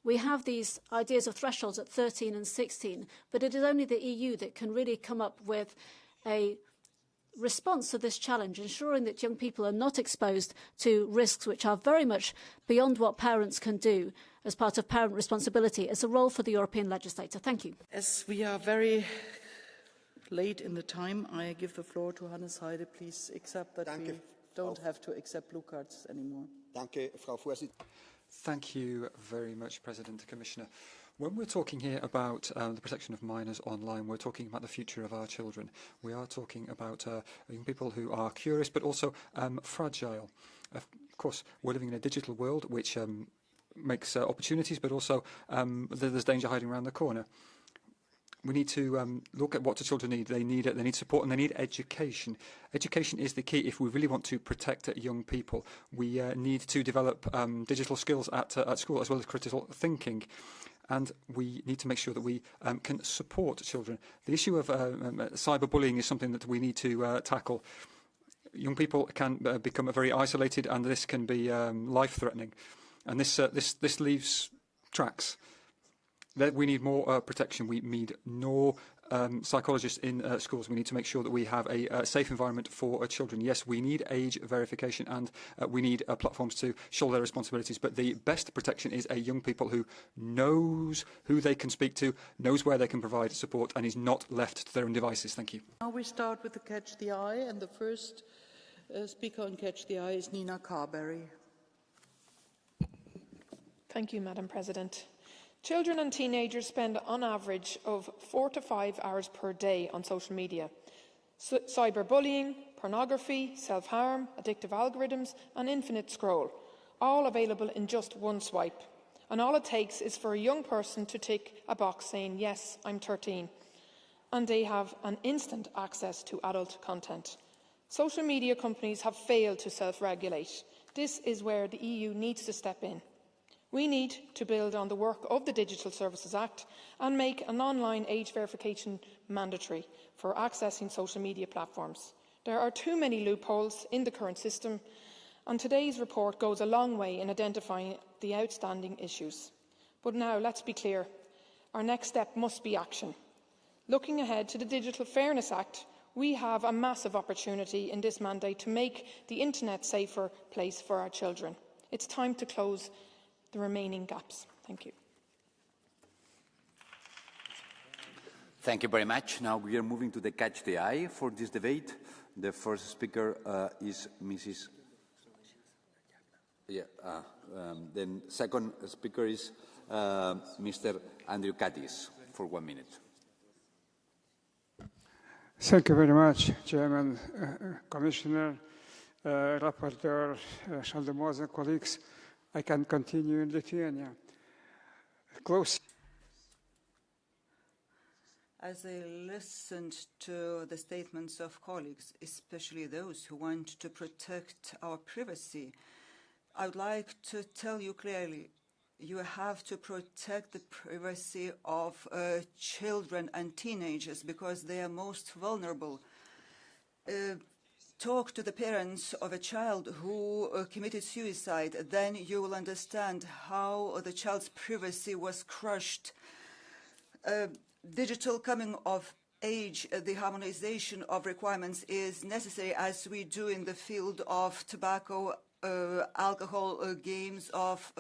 We have these ideas of thresholds at 13 and 16, but it is only the EU that can really come up with a response to this challenge, ensuring that young people are not exposed to risks which are very much beyond what parents can do as part of parent responsibility. It's a role for the European legislator. Thank you. As we are very late in the time, I give the floor to Hannes Heide. Please accept that we don't have to accept blue cards anymore. Thank you very much, President, Commissioner. When we're talking here about the protection of minors online, we're talking about the future of our children. We are talking about young people who are curious but also fragile. Of course, we're living in a digital world which makes opportunities, but also there's danger hiding around the corner. We need to look at what the children need. They need support, and they need education. Education is the key if we really want to protect young people. We need to develop digital skills at school, as well as critical thinking. And we need to make sure that we can support children. The issue of cyberbullying is something that we need to tackle. Young people can become very isolated, and this can be life-threatening. And this leaves tracks. That we need more protection. We need more psychologists in schools. We need to make sure that we have a safe environment for children. Yes, we need age verification, and we need platforms to shoulder their responsibilities. But the best protection is a young people who knows who they can speak to, knows where they can provide support, and is not left to their own devices. Thank you. Now we start with the Catch the Eye, and the first speaker on Catch the Eye is Nina Carberry. Thank you, Madam President. Children and teenagers spend on average of 4 to 5 hours per day on social media. Cyberbullying, pornography, self-harm, addictive algorithms and infinite scroll, all available in just one swipe. And all it takes is for a young person to tick a box saying, yes, I'm 13. And they have an instant access to adult content. Social media companies have failed to self-regulate. This is where the EU needs to step in. We need to build on the work of the Digital Services Act and make an online age verification mandatory for accessing social media platforms. There are too many loopholes in the current system, and today's report goes a long way in identifying the outstanding issues. But now, let's be clear, our next step must be action. Looking ahead to the Digital Fairness Act, we have a massive opportunity in this mandate to make the internet a safer place for our children. It's time to close the remaining gaps. Thank you. Thank you very much. Now we are moving to the Catch the Eye for this debate. The first speaker is Mrs. Then second speaker is Mr. Andrew Kattis for 1 minute. Thank you very much, Chairman, Commissioner, Rapporteur, Schaldemose, colleagues. I can continue in Lithuania. As I listened to the statements of colleagues, especially those who want to protect our privacy, I would like to tell you clearly, you have to protect the privacy of children and teenagers because they are most vulnerable. Talk to the parents of a child who committed suicide, then you will understand how the child's privacy was crushed. Digital coming of age, the harmonization of requirements is necessary as we do in the field of tobacco, alcohol, games, of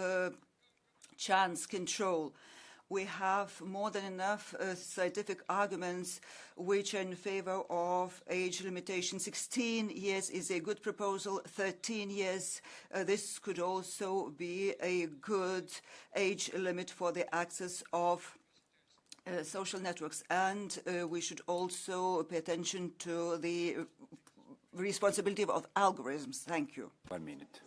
chance control. We have more than enough scientific arguments which are in favor of age limitation. 16 years is a good proposal, 13 years. This could also be a good age limit for the access of social networks. And we should also pay attention to the responsibility of algorithms. Thank you. 1 minute.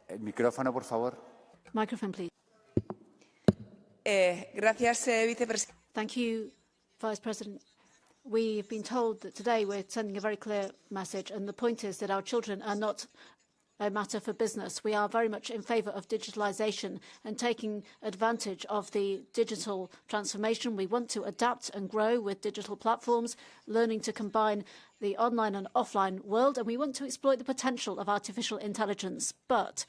El micrófono, por favor. Microphone, please. Gracias, Vicepresidente. Thank you, Vice President. We've been told that today we're sending a very clear message, and the point is that our children are not a matter for business. We are very much in favour of digitalisation and taking advantage of the digital transformation. We want to adapt and grow with digital platforms, learning to combine the online and offline world, and we want to exploit the potential of artificial intelligence. But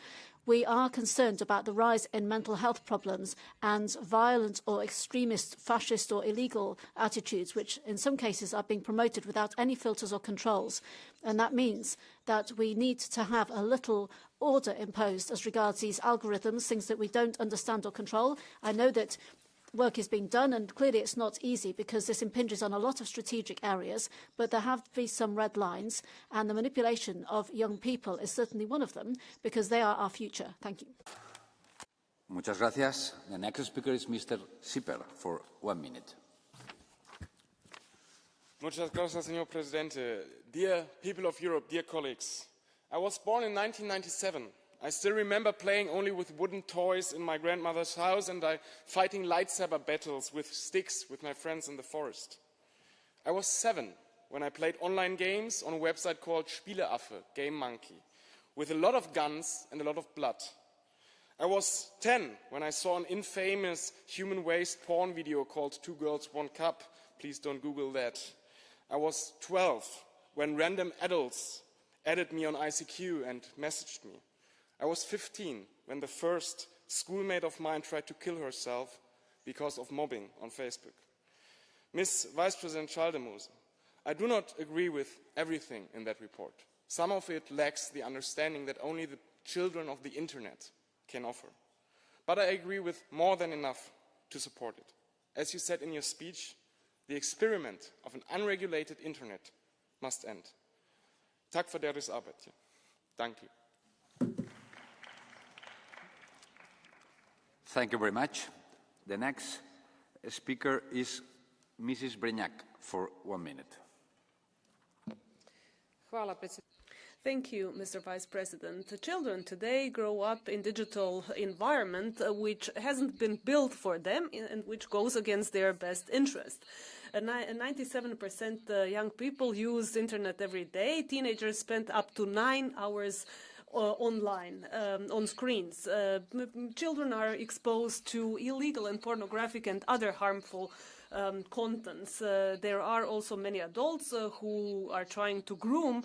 we are concerned about the rise in mental health problems and violent or extremist, fascist or illegal attitudes, which in some cases are being promoted without any filters or controls. And that means that we need to have a little order imposed as regards these algorithms, things that we don't understand or control. I know that work is being done, and clearly it's not easy because this impinges on a lot of strategic areas, but there have to be some red lines, and the manipulation of young people is certainly one of them because they are our future. Thank you. Muchas gracias. The next speaker is Mr. Sipper for 1 minute. Muchas gracias, señor presidente. Dear people of Europe, dear colleagues, I was born in 1997. I still remember playing only with wooden toys in my grandmother's house and fighting lightsaber battles with sticks with my friends in the forest. I was 7 when I played online games on a website called Spieleaffe, Game Monkey, with a lot of guns and a lot of blood. I was 10 when I saw an infamous human waste porn video called 2 Girls, 1 Cup. Please don't Google that. I was 12 when random adults added me on ICQ and messaged me. I was 15 when the first schoolmate of mine tried to kill herself because of mobbing on Facebook. Ms. Vice President Schaldemose, I do not agree with everything in that report. Some of it lacks the understanding that only the children of the internet can offer. But I agree with more than enough to support it. As you said in your speech, the experiment of an unregulated internet must end. Tack för deras arbete. Thank you. Thank you very much. The next speaker is Mrs. Brignac for 1 minute. Thank you, Mr. Vice President. Children today grow up in digital environment which hasn't been built for them and which goes against their best interest. 97% young people use internet every day. Teenagers spend up to 9 hours online, on screens. Children are exposed to illegal and pornographic and other harmful contents. There are also many adults who are trying to groom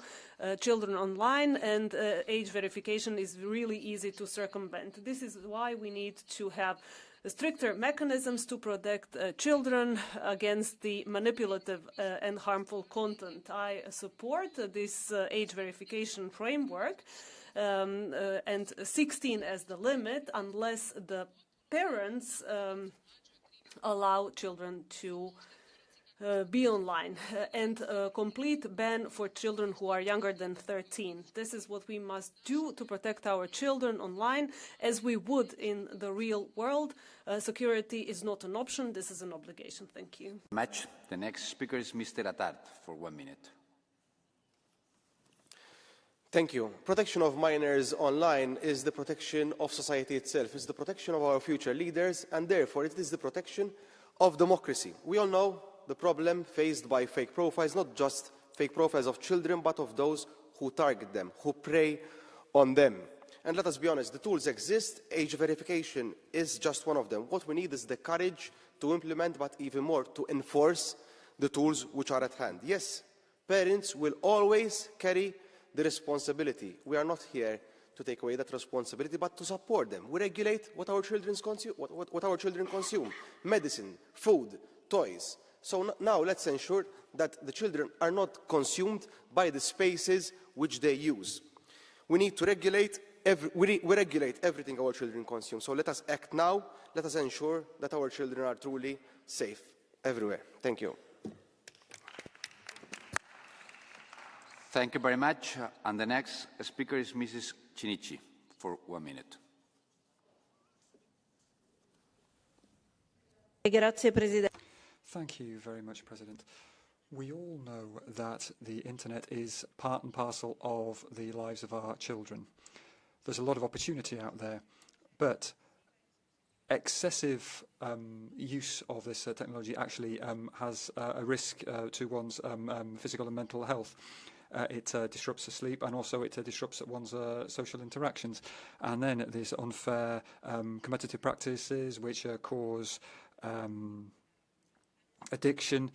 children online, and age verification is really easy to circumvent. This is why we need to have stricter mechanisms to protect children against the manipulative and harmful content. I support this age verification framework and 16 as the limit, unless the parents allow children to be online, and a complete ban for children who are younger than 13. This is what we must do to protect our children online, as we would in the real world. Security is not an option, this is an obligation. Thank you. The next speaker is Mr. Attard for 1 minute. Thank you. Protection of minors online is the protection of society itself, it's the protection of our future leaders, and therefore it is the protection of democracy. We all know the problem faced by fake profiles, not just fake profiles of children, but of those who target them, who prey on them. And let us be honest, the tools exist, age verification is just one of them. What we need is the courage to implement, but even more, to enforce the tools which are at hand. Yes, parents will always carry the responsibility. We are not here to take away that responsibility, but to support them. We regulate what our children consume, medicine, food, toys. So now let's ensure that the children are not consumed by the spaces which they use. We need to regulate, we regulate everything our children consume. So let us act now. Let us ensure that our children are truly safe everywhere. Thank you. Thank you very much. And the next speaker is Mrs. Cinici for 1 minute. Grazie, Presidente. Thank you very much, President. We all know that the internet is part and parcel of the lives of our children. There's a lot of opportunity out there, but excessive use of this technology actually has a risk to one's physical and mental health. It disrupts the sleep, and also it disrupts one's social interactions. And then there's unfair competitive practices which cause addiction.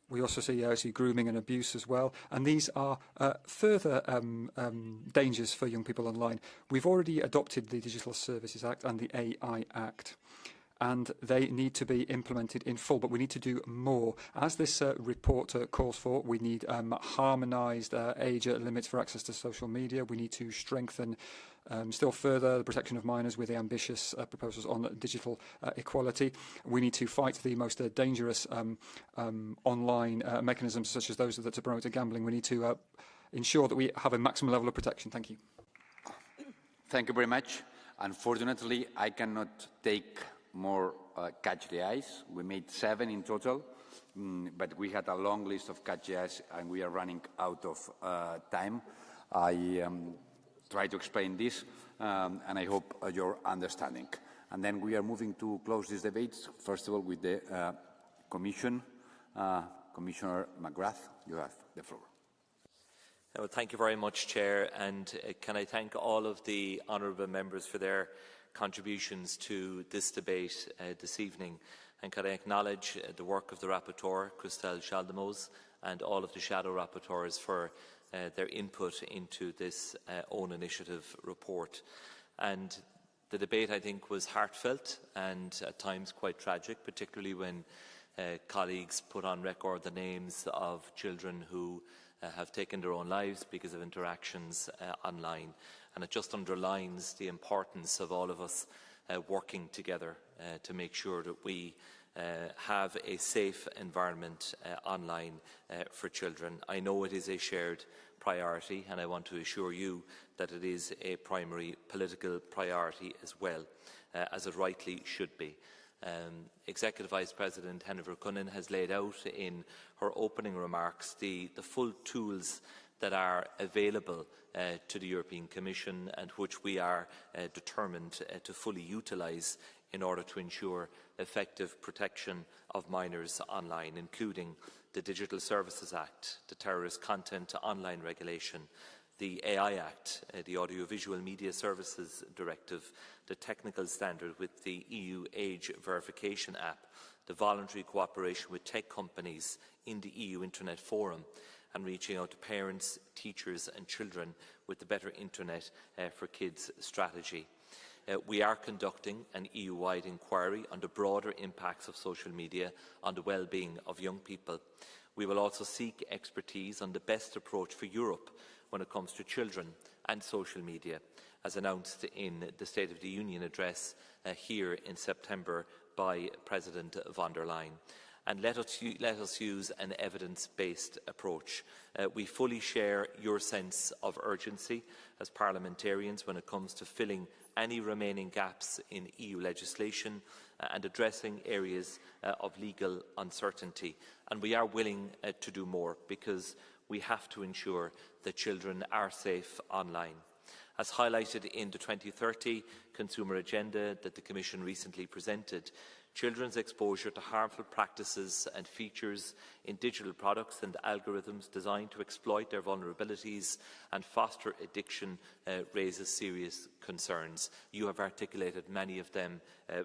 We also see grooming and abuse as well, and these are further dangers for young people online. We've already adopted the Digital Services Act and the AI Act, and they need to be implemented in full, but we need to do more. As this report calls for, we need harmonised age limits for access to social media. We need to strengthen still further the protection of minors with the ambitious proposals on digital equality. We need to fight the most dangerous online mechanisms, such as those that promote gambling. We need to ensure that we have a maximum level of protection. Thank you. Thank you very much. Unfortunately, I cannot take more catch the eyes. We made 7 in total, but we had a long list of catch the eyes, and we are running out of time. I try to explain this, and I hope your understanding. And then we are moving to close these debates, first of all with the Commission. Commissioner McGrath, you have the floor. Well, thank you very much, Chair, and can I thank all of the honourable members for their contributions to this debate this evening, and can I acknowledge the work of the Rapporteur, Christel Schaldemose, and all of the Shadow Rapporteurs for their input into this own initiative report. And the debate, I think, was heartfelt and at times quite tragic, particularly when colleagues put on record the names of children who have taken their own lives because of interactions online. And it just underlines the importance of all of us working together to make sure that we have a safe environment online for children. I know it is a shared priority, and I want to assure you that it is a primary political priority as well, as it rightly should be. Executive Vice President Henna Virkkunen has laid out in her opening remarks the full tools that are available to the European Commission and which we are determined to fully utilise in order to ensure effective protection of minors online, including the Digital Services Act, the Terrorist Content Online Regulation, the AI Act, the Audiovisual Media Services Directive, the technical standard with the EU Age Verification App, the voluntary cooperation with tech companies in the EU Internet Forum, and reaching out to parents, teachers and children with the Better Internet for Kids strategy. We are conducting an EU-wide inquiry on the broader impacts of social media on the well-being of young people. We will also seek expertise on the best approach for Europe when it comes to children and social media, as announced in the State of the Union address here in September by President von der Leyen. And let us use an evidence-based approach. We fully share your sense of urgency as parliamentarians when it comes to filling any remaining gaps in EU legislation and addressing areas of legal uncertainty. And we are willing to do more because we have to ensure that children are safe online. As highlighted in the 2030 Consumer Agenda that the Commission recently presented, children's exposure to harmful practices and features in digital products and algorithms designed to exploit their vulnerabilities and foster addiction raises serious concerns. You have articulated many of them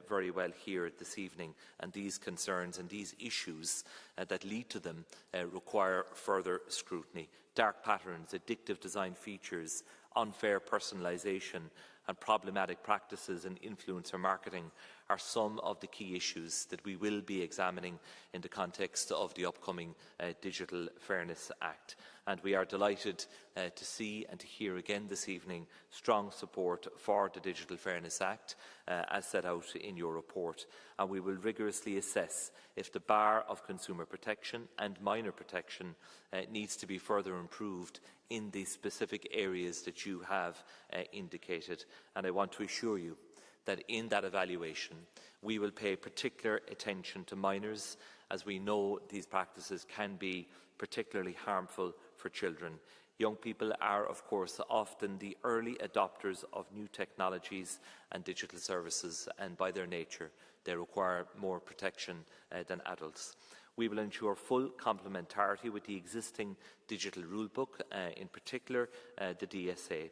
very well here this evening, and these concerns and these issues that lead to them require further scrutiny. Dark patterns, addictive design features, unfair personalisation and problematic practices in influencer marketing are some of the key issues that we will be examining in the context of the upcoming Digital Fairness Act. And we are delighted to see and to hear again this evening strong support for the Digital Fairness Act as set out in your report. And we will rigorously assess if the bar of consumer protection and minor protection needs to be further improved in the specific areas that you have indicated. And I want to assure you that in that evaluation we will pay particular attention to minors, as we know these practices can be particularly harmful for children. Young people are, of course, often the early adopters of new technologies and digital services, and by their nature they require more protection than adults. We will ensure full complementarity with the existing digital rulebook, in particular the DSA.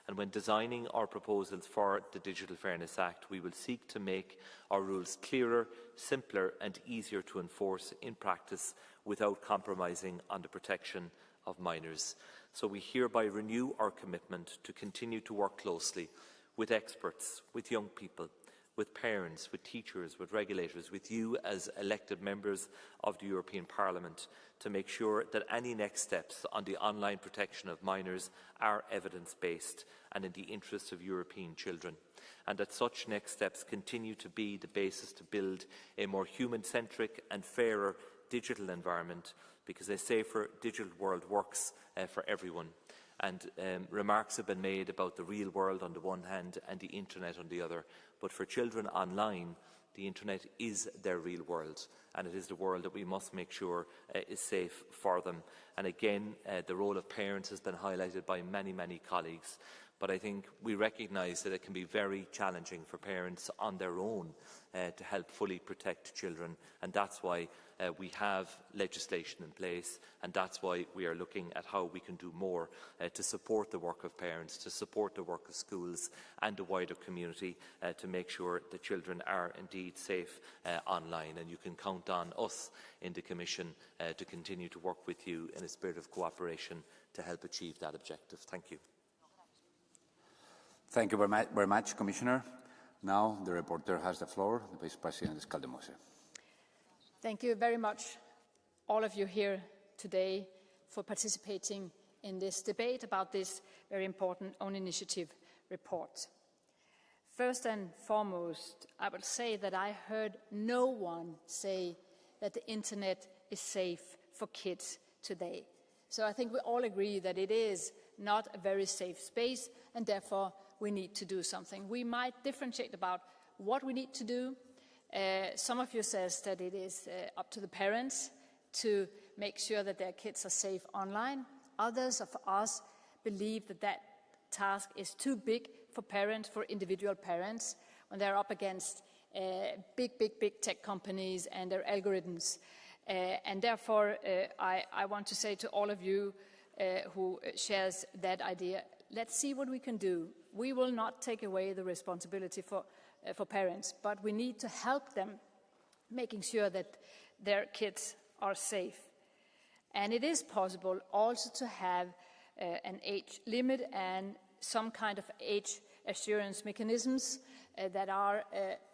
And when designing our proposals for the Digital Fairness Act, we will seek to make our rules clearer, simpler and easier to enforce in practice without compromising on the protection of minors. So we hereby renew our commitment to continue to work closely with experts, with young people, with parents, with teachers, with regulators, with you as elected members of the European Parliament, to make sure that any next steps on the online protection of minors are evidence-based and in the interests of European children, and that such next steps continue to be the basis to build a more human-centric and fairer digital environment, because a safer digital world works for everyone. And remarks have been made about the real world on the one hand and the internet on the other. But for children online, the internet is their real world, and it is the world that we must make sure is safe for them. And again, the role of parents has been highlighted by many, many colleagues. But I think we recognise that it can be very challenging for parents on their own to help fully protect children, and that's why we have legislation in place, and that's why we are looking at how we can do more to support the work of parents, to support the work of schools and the wider community to make sure that children are indeed safe online. And you can count on us in the Commission to continue to work with you in a spirit of cooperation to help achieve that objective. Thank you. Thank you very much, Commissioner. Now the reporter has the floor, the Vice President Schaldemose. Thank you very much, all of you here today, for participating in this debate about this very important own initiative report. First and foremost, I will say that I heard no one say that the internet is safe for kids today. So I think we all agree that it is not a very safe space, and therefore we need to do something. We might differentiate about what we need to do. Some of you says that it is up to the parents to make sure that their kids are safe online. Others of us believe that that task is too big for parents, for individual parents, when they're up against big tech companies and their algorithms. And therefore, I want to say to all of you who shares that idea, let's see what we can do. We will not take away the responsibility for parents, but we need to help them making sure that their kids are safe. And it is possible also to have an age limit and some kind of age assurance mechanisms that are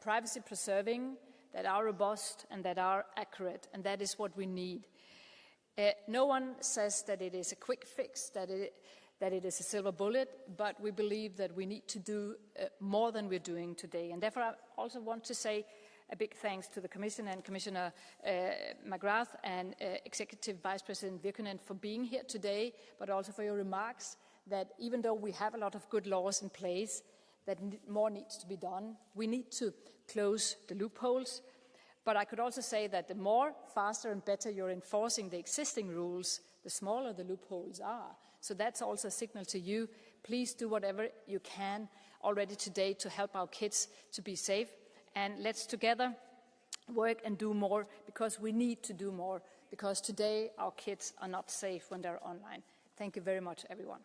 privacy preserving, that are robust and that are accurate, and that is what we need. No one says that it is a quick fix, that it is a silver bullet, but we believe that we need to do more than we're doing today. And therefore, I also want to say a big thanks to the Commission and Commissioner McGrath and Executive Vice President Virkkunen for being here today, but also for your remarks that even though we have a lot of good laws in place, that more needs to be done. We need to close the loopholes. But I could also say that the more, faster and better you're enforcing the existing rules, the smaller the loopholes are. So that's also a signal to you. Please do whatever you can already today to help our kids to be safe. And let's together work and do more, because we need to do more, because today our kids are not safe when they're online. Thank you very much, everyone.